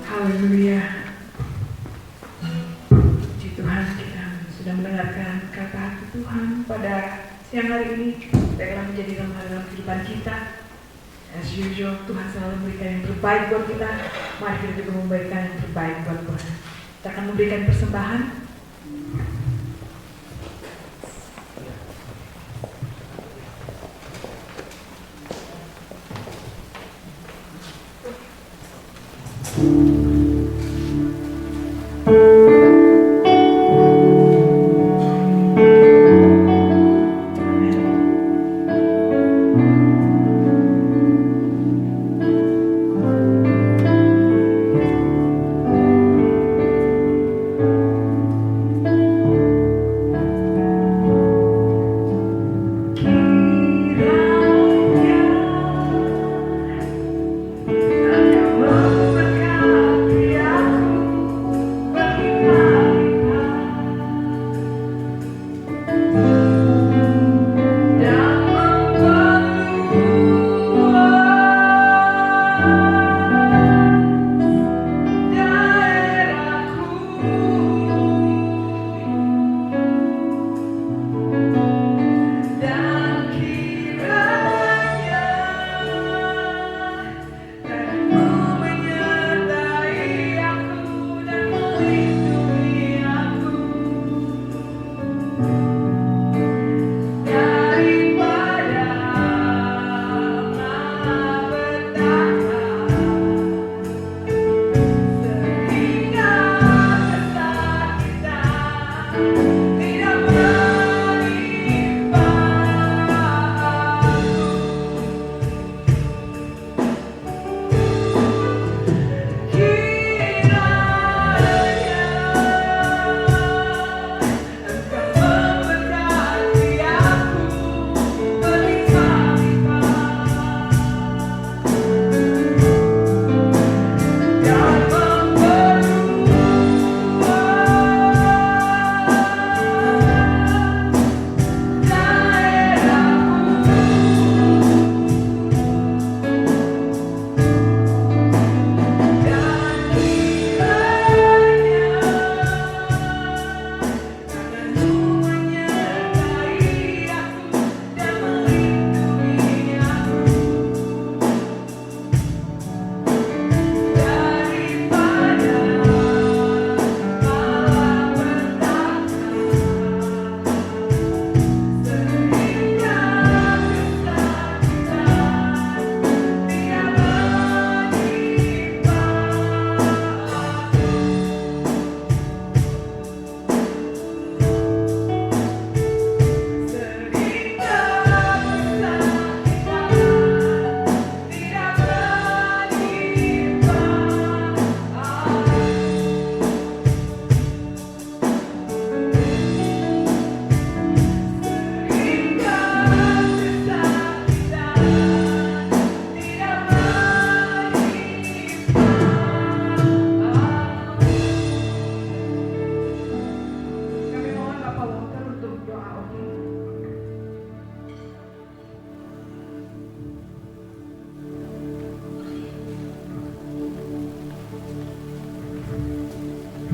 Haleluya. Puji Tuhan, kita sudah mendengarkan kata hati Tuhan pada siang hari ini. Baiklah menjadi dalam kehidupan kita. As usual, Tuhan selalu memberikan yang terbaik buat kita. Mari kita juga memberikan yang terbaik buat Tuhan. Kita akan memberikan persembahan. Kiranya Engkau memberkati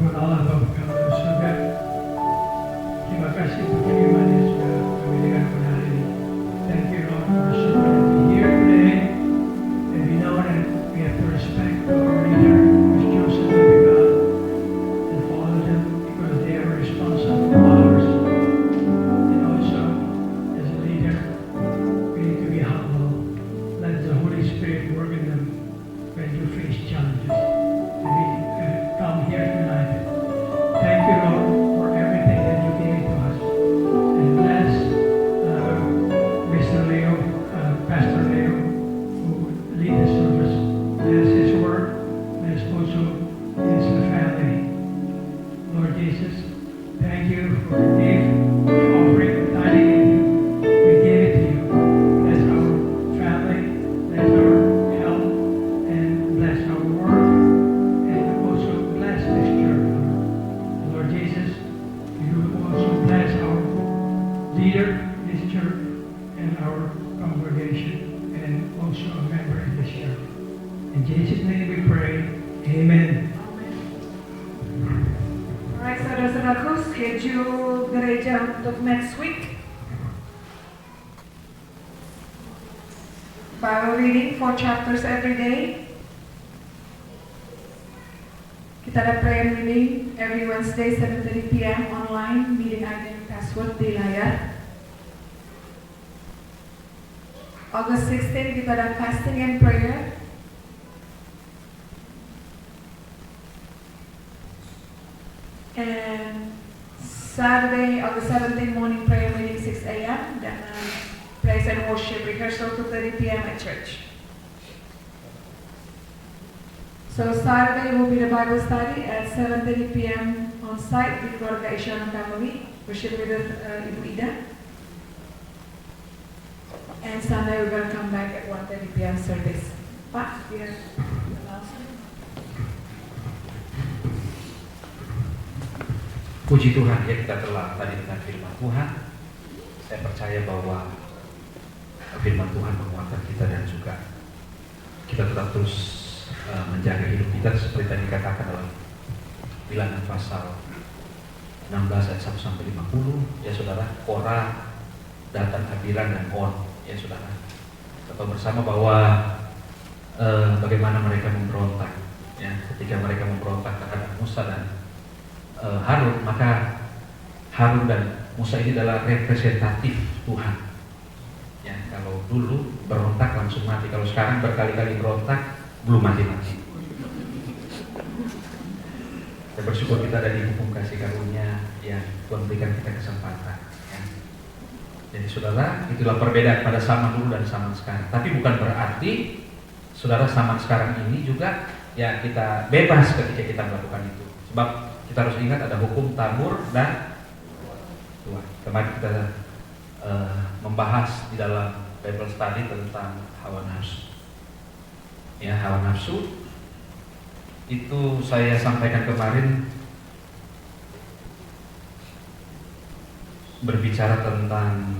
Firman Allah Bapa kami dalam surga. Terima kasih untuk firman yang sudah kami dengar pada hari ini. Thank you Lord for the sermon here today. And we know that we have to respect our leader who is chosen by God and follow them because they are responsible followers. And also, as a leader, we need to be humble. Let the Holy Spirit work in them when you face challenges. And we come here tonight. Thank you, Lord, for everything that you gave to us. And bless Mr. Leo, Pastor Leo, who lead the service. Bless his work. Bless also his family. Lord Jesus, thank you for the gift, the offering, the tithing. We gave it to you. Bless our family. Bless our health. And bless our work. And also bless this church, Lord. Lord Jesus, you also bless our leader, this church, and our congregation, and also a member in this church. In Jesus' name we pray. Amen. Alright, saudara-saudaraku, schedule gereja untuk next week. Bible reading 4 chapters every day. Kita ada prayer meeting every Wednesday 7:30 p.m. online, meeting ID and password di layar. August 16 kita ada fasting and prayer. And Saturday, August 17 morning prayer meeting 6 a.m. dan praise and worship rehearsal 2:30 p.m. at church. So Saturday will be the Bible study at 7:30 p.m. on site di Keluarga Isyana Family, worship with Ibu Ida. And Sunday we're going to come back at 1:30 p.m. service. Pak, you have announcement? Puji Tuhan ya, kita telah tadi dengan firman Tuhan. Saya percaya bahwa firman Tuhan menguatkan kita dan juga kita tetap terus menjaga hidup kita seperti tadi dikatakan dalam Bilangan pasal 16 ayat 1 sampai 50. Ya saudara, Korah, Datan, Abiram dan On. Ya saudara, kita tahu bersama bahwa bagaimana mereka memberontak. Ya, ketika mereka memberontak terhadap Musa dan Harun, maka Harun dan Musa ini adalah representatif Tuhan. Ya, kalau dulu berontak langsung mati, kalau sekarang berkali-kali berontak belum mati-mati. Saya bersyukur kita ada dihukum kasih karunia yang Tuhan berikan kita kesempatan. Ya. Jadi saudara, itulah perbedaan pada zaman dulu dan zaman sekarang. Tapi bukan berarti saudara zaman sekarang ini juga ya kita bebas ketika kita melakukan itu. Sebab kita harus ingat ada hukum tabur dan tuah. Kemarin kita membahas di dalam Bible study tentang hawa nafsu. Ya, hawa nafsu itu saya sampaikan kemarin berbicara tentang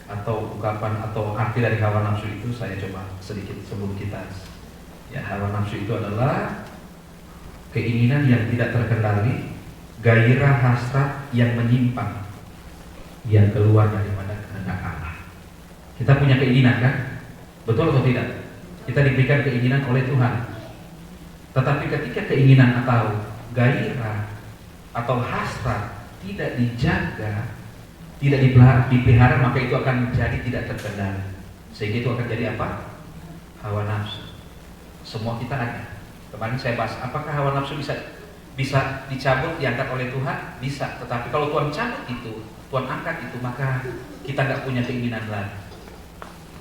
atau ungkapan atau arti dari hawa nafsu itu saya coba sedikit sebelum kita. Ya, hawa nafsu itu adalah keinginan yang tidak terkendali, gairah hasrat yang menyimpang, yang keluar daripada kehendak Allah. Kita punya keinginan kan? Betul atau tidak? Kita diberikan keinginan oleh Tuhan. Tetapi ketika keinginan atau gairah atau hasrat tidak dijaga, tidak dipelihara, maka itu akan menjadi tidak terkendali. Sehingga itu akan jadi apa? Hawa nafsu. Semua kita ada. Kemarin saya bahas, apakah hawa nafsu bisa dicabut, diangkat oleh Tuhan? Bisa. Tetapi kalau Tuhan cabut itu, Tuhan angkat itu, maka kita nggak punya keinginan lagi.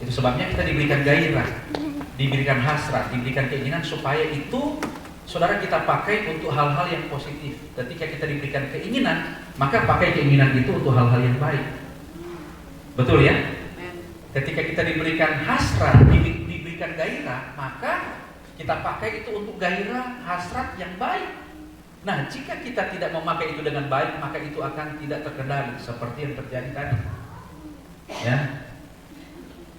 Itu sebabnya kita diberikan gairah, diberikan hasrat, diberikan keinginan supaya itu saudara kita pakai untuk hal-hal yang positif. Ketika kita diberikan keinginan, maka pakai keinginan itu untuk hal-hal yang baik. Betul ya? Ketika kita diberikan hasrat, diberikan gairah, maka kita pakai itu untuk gairah, hasrat yang baik. Nah, jika kita tidak memakai itu dengan baik, maka itu akan tidak terkendali seperti yang terjadi tadi. Ya,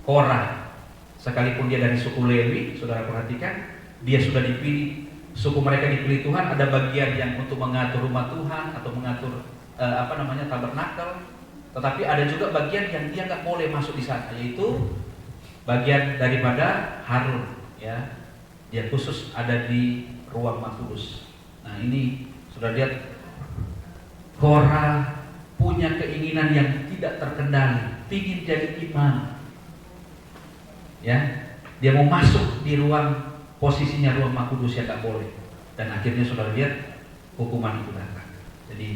Korah, sekalipun dia dari suku Lewi, saudara perhatikan, dia sudah dipilih suku mereka dipilih Tuhan, ada bagian yang untuk mengatur rumah Tuhan atau mengatur tabernakel, tetapi ada juga bagian yang dia nggak boleh masuk di sana, yaitu bagian daripada Harun, ya, dia khusus ada di ruang Maha Kudus. Nah ini sudah lihat, Korah punya keinginan yang tidak terkendali, ingin jadi imam, ya, dia mau masuk di ruang posisinya ruang Maha Kudus yang nggak boleh, dan akhirnya sudah lihat hukuman itu datang. Jadi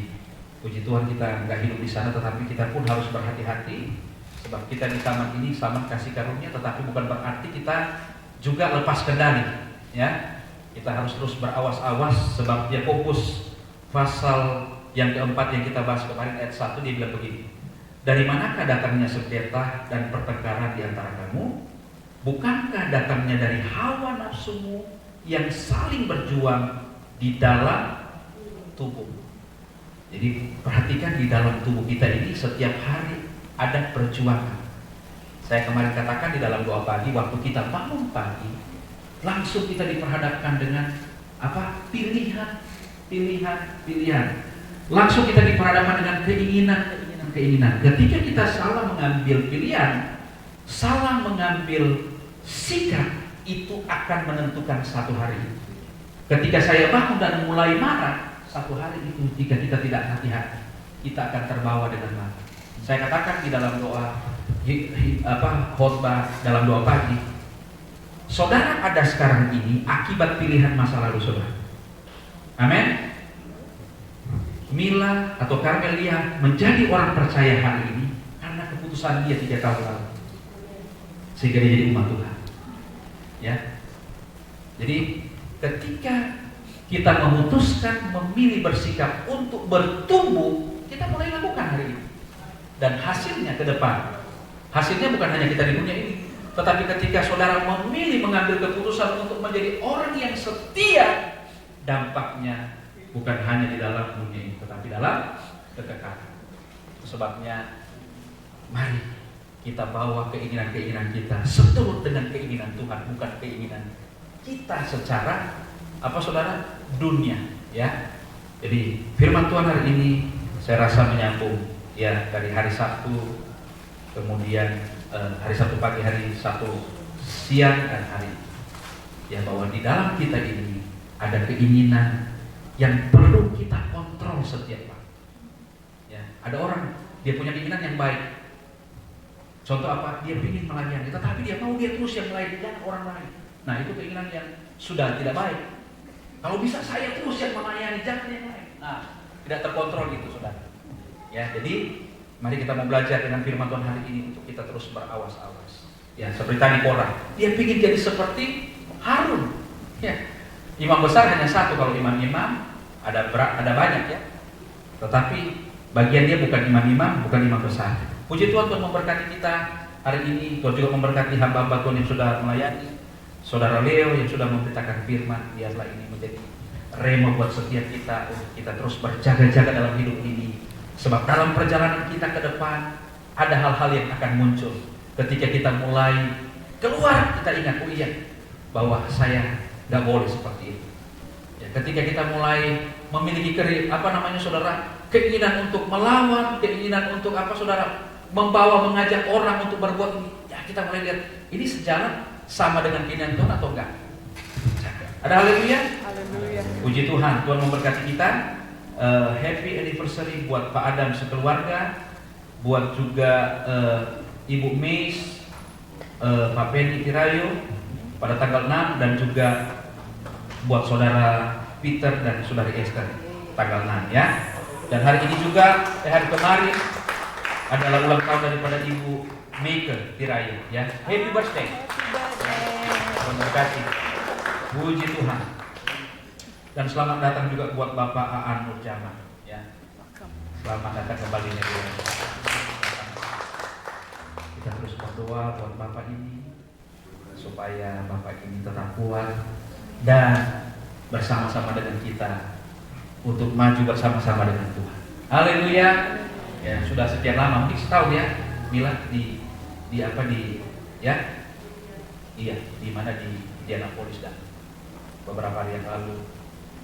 puji Tuhan kita nggak hidup di sana, tetapi kita pun harus berhati-hati, sebab kita di taman ini selamat kasih karunia, tetapi bukan berarti kita juga lepas kendali, ya. Kita harus terus berawas-awas, sebab dia fokus pasal yang keempat yang kita bahas kemarin ayat 1, dia bilang begini, dari manakah datangnya sengketa dan pertengkaran di antara kamu? Bukankah datangnya dari hawa nafsumu yang saling berjuang di dalam tubuh? Jadi perhatikan, di dalam tubuh kita ini setiap hari ada perjuangan. Saya kemarin katakan di dalam doa pagi, waktu kita bangun pagi, langsung kita diperhadapkan dengan apa? Pilihan. Langsung kita diperhadapkan dengan keinginan. Ketika kita salah mengambil pilihan, salah mengambil sikap, itu akan menentukan satu hari. Ketika saya bangun dan mulai marah, satu hari itu jika kita tidak hati-hati, kita akan terbawa dengan marah. Saya katakan di dalam doa khotbah dalam doa pagi, saudara ada sekarang ini akibat pilihan masa lalu saudara. Amin. Mila atau Carmelia menjadi orang percaya hari ini karena keputusan dia 3 tahun lalu, sehingga dia jadi umat Tuhan, ya. Jadi ketika kita memutuskan memilih bersikap untuk bertumbuh, kita mulai lakukan hari ini, dan hasilnya ke depan, hasilnya bukan hanya kita di dunia ini, tetapi ketika saudara memilih mengambil keputusan untuk menjadi orang yang setia, dampaknya bukan hanya di dalam dunia ini, tetapi dalam kekekalan. Sebabnya mari kita bawa keinginan-keinginan kita seturut dengan keinginan Tuhan, bukan keinginan kita secara saudara, dunia, ya. Jadi firman Tuhan hari ini saya rasa menyambung, ya, dari hari Sabtu, kemudian hari Sabtu pagi, hari Sabtu siang, dan hari, ya, bahwa di dalam kita ini ada keinginan yang perlu kita kontrol setiap waktu, ya. Ada orang dia punya keinginan yang baik, contoh apa? Dia ingin melayani, tetapi dia mau dia terus yang lain, jangan orang lain. Nah itu keinginan yang sudah tidak baik. Kalau bisa saya terus yang melayani, jangan yang lain. Nah, tidak terkontrol itu, saudara. Ya, jadi mari kita mau belajar dengan firman Tuhan hari ini untuk kita terus berawas-awas. Ya, seperti tadi Korah, dia ingin jadi seperti Harun. Ya, imam besar hanya satu, kalau imam-imam ada banyak, ya. Tetapi bagian dia bukan imam-imam, bukan imam besar. Puji Tuhan, Tuhan memberkati kita hari ini. Tuhan juga memberkati hamba-hamba Tuhan yang sudah melayani. Saudara Leo yang sudah memberitakan firman, biarlah ini menjadi rema buat setiap kita untuk kita terus berjaga-jaga dalam hidup ini. Sebab dalam perjalanan kita ke depan ada hal-hal yang akan muncul. Ketika kita mulai keluar, kita ingat, oh iya, bahwa saya nggak boleh seperti itu. Ya, ketika kita mulai memiliki saudara, keinginan untuk melawan, keinginan untuk saudara, mengajak orang untuk berbuat ini, ya kita mulai lihat ini sejalan sama dengan keinginan Tuhan atau enggak? Ada haleluya? Haleluya. Puji Tuhan, Tuhan memberkati kita. Happy anniversary buat Pak Adam sekeluarga, buat juga Ibu Meis, Pak Penny Tirayo pada tanggal 6, dan juga buat saudara Peter dan saudari Esther tanggal 6, ya. Dan hari ini juga hari kemarin adalah ulang tahun daripada Ibu Maker Tirayo, ya. Happy birthday. Terima kasih. Puji Tuhan. Dan selamat datang juga buat Bapak Aan Nurjaman, ya. Selamat datang kembali nih. Kita terus berdoa buat Bapak ini supaya Bapak ini tetap kuat dan bersama-sama dengan kita untuk maju bersama-sama dengan Tuhan. Haleluya. Ya, sudah sekian lama, mungkin setahun, ya. Mila di mana di Indianapolis dan beberapa hari yang lalu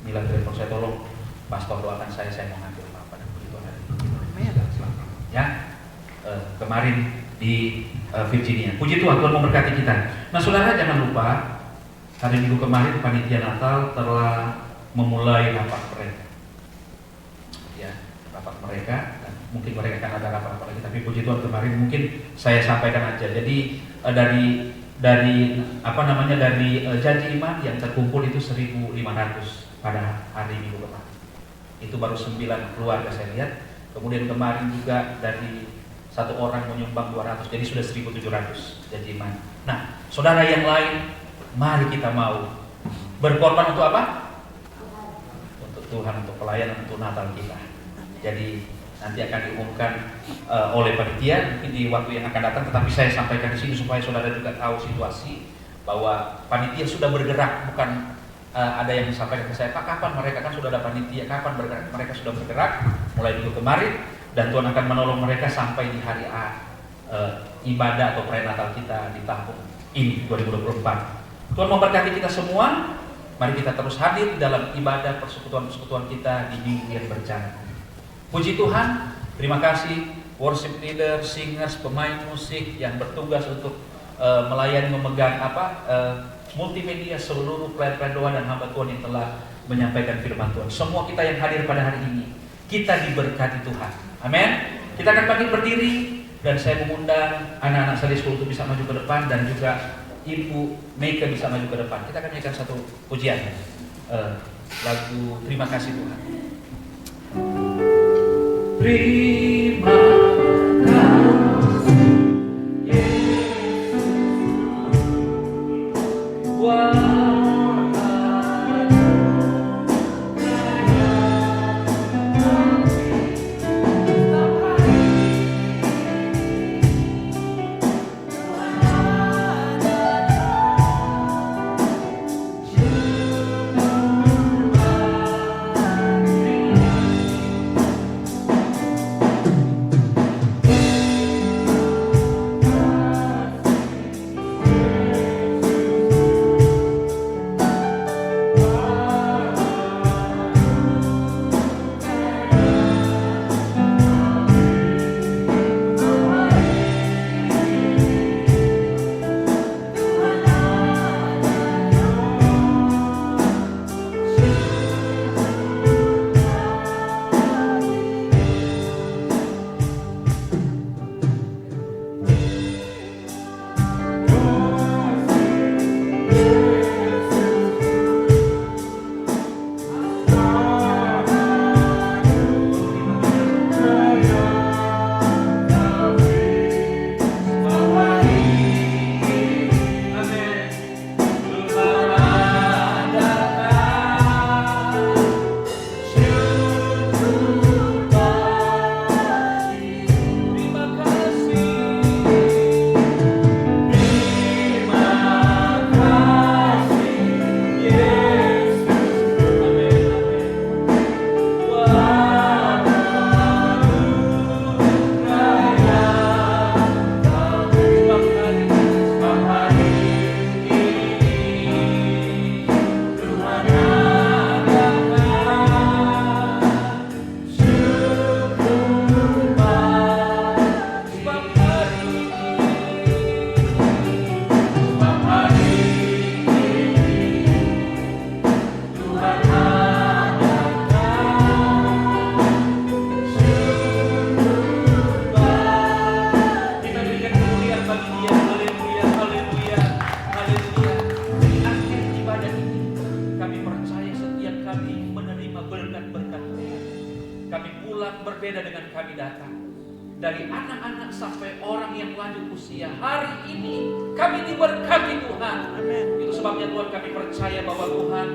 Mila telepon saya, tolong pastor doakan saya mau ngambil apa, dan puji Tuhan hari ini ya. Kemarin di Virginia, puji Tuhan, Tuhan memberkati kita. Nah saudara, jangan lupa hari Minggu kemarin panitia Natal telah memulai rapat mereka ya, rapat mereka, dan mungkin mereka akan ada rapat lagi, tapi puji Tuhan kemarin mungkin saya sampaikan aja. Jadi dari janji iman yang terkumpul itu 1.500 pada hari Minggu kemarin. Itu baru 9 keluarga saya lihat. Kemudian kemarin juga dari satu orang menyumbang 200, jadi sudah 1.700 janji iman. Nah, saudara yang lain, mari kita mau berkorban untuk apa? Untuk Tuhan, untuk pelayanan, untuk Natal kita. Jadi nanti akan diumumkan oleh panitia mungkin di waktu yang akan datang, tetapi saya sampaikan di sini supaya saudara juga tahu situasi bahwa panitia sudah bergerak. Bukan ada yang disampaikan ke saya, Pak, kapan mereka, kan sudah ada panitia, kapan bergerak? Mereka sudah bergerak mulai minggu kemarin, dan Tuhan akan menolong mereka sampai di hari ibadah atau prenatal kita di tahun ini 2024. Tuhan memberkati kita semua. Mari kita terus hadir dalam ibadah persekutuan kita di minggu yang berjalan. Puji Tuhan, terima kasih worship leader, singers, pemain musik yang bertugas untuk melayani, memegang multimedia, seluruh pelayan doa dan hamba Tuhan yang telah menyampaikan firman Tuhan. Semua kita yang hadir pada hari ini, kita diberkati Tuhan. Amin. Kita akan bangkit berdiri, dan saya mengundang anak-anak Sunday School untuk bisa maju ke depan, dan juga Ibu Meika bisa maju ke depan. Kita akan nyanyikan satu pujian, lagu Terima Kasih Tuhan. Terima kasih Yesus, berbeda dengan kami datang. Dari anak-anak sampai orang yang lanjut usia, hari ini kami diberkati Tuhan. Amin. Itu sebabnya Tuhan, kami percaya bahwa Tuhan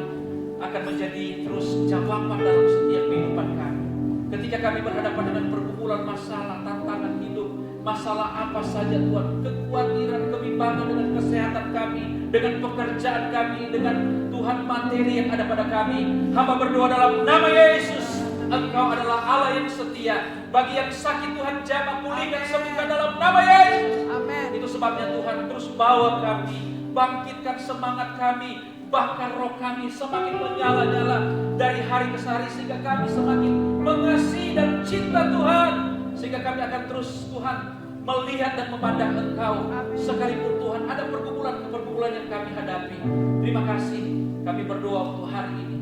akan menjadi terus jawaban dalam setiap kehidupan kami. Ketika kami berhadapan dengan pergumulan masalah, tantangan hidup, masalah apa saja Tuhan, kekhawatiran, kebimbangan dengan kesehatan kami, dengan pekerjaan kami, dengan Tuhan materi yang ada pada kami, hamba berdoa dalam nama Yesus. Engkau adalah Allah yang setia. Bagi yang sakit Tuhan jamah, pulihkan, sembuhkan dalam nama Yesus. Amin. Itu sebabnya Tuhan terus bawa kami, bangkitkan semangat kami, bahkan roh kami semakin menyala-nyala dari hari ke hari, sehingga kami semakin mengasihi dan cinta Tuhan, sehingga kami akan terus Tuhan melihat dan memandang Engkau sekalipun Tuhan ada pergumulan-pergumulan yang kami hadapi. Terima kasih, kami berdoa untuk hari ini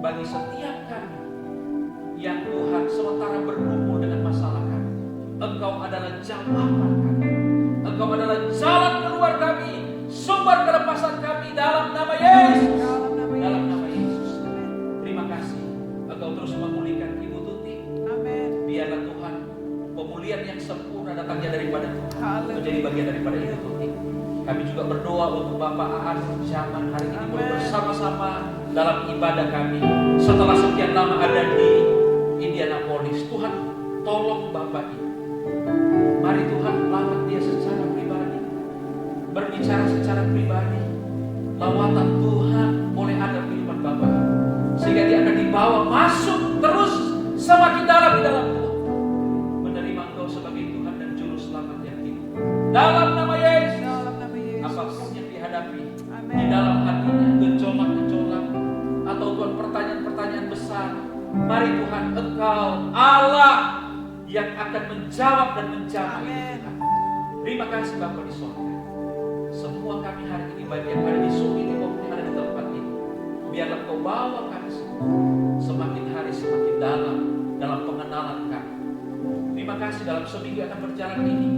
bagi setiap kami yang Tuhan sementara bergumul dengan masalah kami. Engkau adalah jawaban kami, Engkau adalah jalan keluar kami, sumber kelepasan kami dalam nama Yesus. Dalam nama Yesus. Terima kasih, Engkau terus memulihkan Ibu Tuti. Biarlah Tuhan pemulihan yang sempurna datangnya daripada Tuhan, menjadi bagian daripada Ibu Tuti. Kami juga berdoa untuk Bapak Aan Zaman hari ini boleh bersama-sama dalam ibadah kami. Setelah sekian lama ada di Indianapolis, Tuhan tolong Bapak ini. Mari Tuhan lawat dia secara pribadi, berbicara secara pribadi. Lawatan Tuhan boleh ada di kehidupan Bapak ini, sehingga dia akan dibawa masuk terus semakin dalam di dalam Tuhan, menerima Engkau sebagai Tuhan dan Juru Selamat yang hidup. Dalam nama Yesus, apapun yang dihadapi di dalam hatinya, gejolak-gejolak atau Tuhan pertanyaan-pertanyaan besar, mari Tuhan Engkau Allah yang akan menjawab dan menjamah itu Tuhan. Terima kasih Bapa di surga. Semua kami hari ini, baik yang ada di Zoom ini maupun yang ada di tempat ini, biarlah Kau bawa kami semua semakin hari semakin dalam pengenalan kami. Terima kasih dalam seminggu yang akan berjalan ini,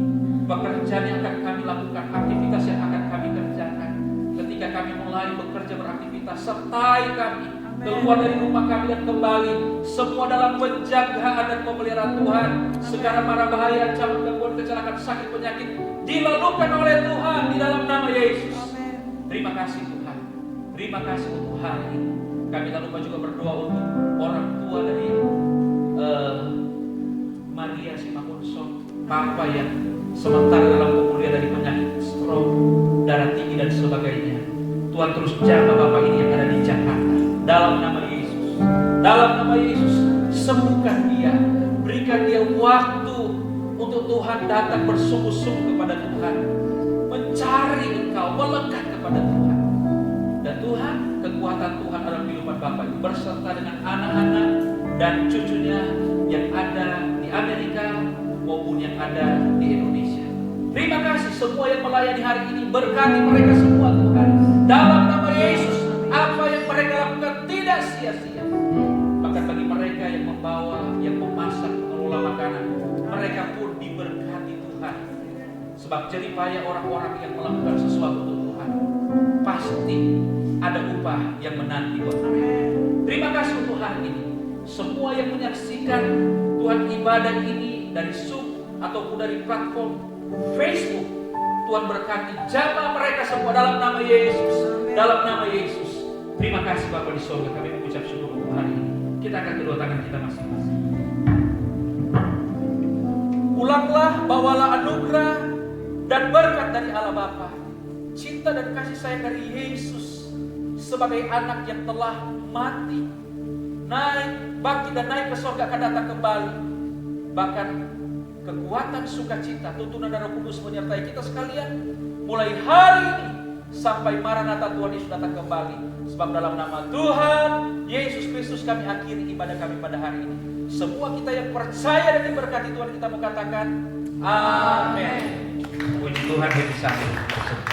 pekerjaan yang akan kami lakukan, aktivitas yang akan kami kerjakan. Ketika kami mulai bekerja beraktivitas, sertai kami keluar dari rumah kami dan kembali, semua dalam penjagaan dan pemeliharaan Tuhan. Segala mara bahaya, ancaman, gangguan, kecelakaan, sakit, penyakit dilalukan oleh Tuhan di dalam nama Yesus. Terima kasih Tuhan. Terima kasih untuk hari ini. Kami tak lupa juga berdoa untuk orang tua dari Maria Simangunso, Papa yang sementara dalam pemulihan dari penyakit stroke, darah tinggi dan sebagainya. Tuhan terus jaga Bapak ini yang ada di Jakarta. Dalam nama Yesus, dalam nama Yesus, sembuhkan dia, berikan dia waktu untuk Tuhan datang bersungguh-sungguh kepada Tuhan, mencari Engkau, melekat kepada Tuhan. Dan Tuhan, kekuatan Tuhan dalam kehidupan Bapak ini berserta dengan anak-anak dan cucunya yang ada di Amerika maupun yang ada di Indonesia. Terima kasih semua yang melayani hari ini, berkati mereka semua Tuhan. Dalam nama Yesus, apa yang mereka lakukan tidak sia-sia. Bahkan bagi mereka yang membawa, yang memasak, mengelola makanan, mereka pun diberkati Tuhan. Sebab jerih payah orang-orang yang melakukan sesuatu untuk Tuhan, pasti ada upah yang menanti buat mereka. Terima kasih untuk hari ini. Semua yang menyaksikan Tuhan ibadah ini dari Zoom ataupun dari platform Facebook, Tuhan berkati, jaga mereka semua dalam nama Yesus. Dalam nama Yesus. Terima kasih Bapa di surga, kami mengucap syukur untuk hari ini. Kita akan kedua tangan kita masing-masing. Pulanglah, bawalah anugerah dan berkat dari Allah Bapa, cinta dan kasih sayang dari Yesus sebagai anak yang telah mati, naik bangkit dan naik ke surga, akan datang kembali. Bahkan kekuatan sukacita, tuntunan dan Roh Kudus menyertai kita sekalian mulai hari ini sampai Maranatha Tuhan Yesus datang kembali. Sebab dalam nama Tuhan Yesus Kristus kami akhiri ibadah kami pada hari ini. Semua kita yang percaya dan diberkati Tuhan, kita mau katakan amin. Puji Tuhan, Yesus.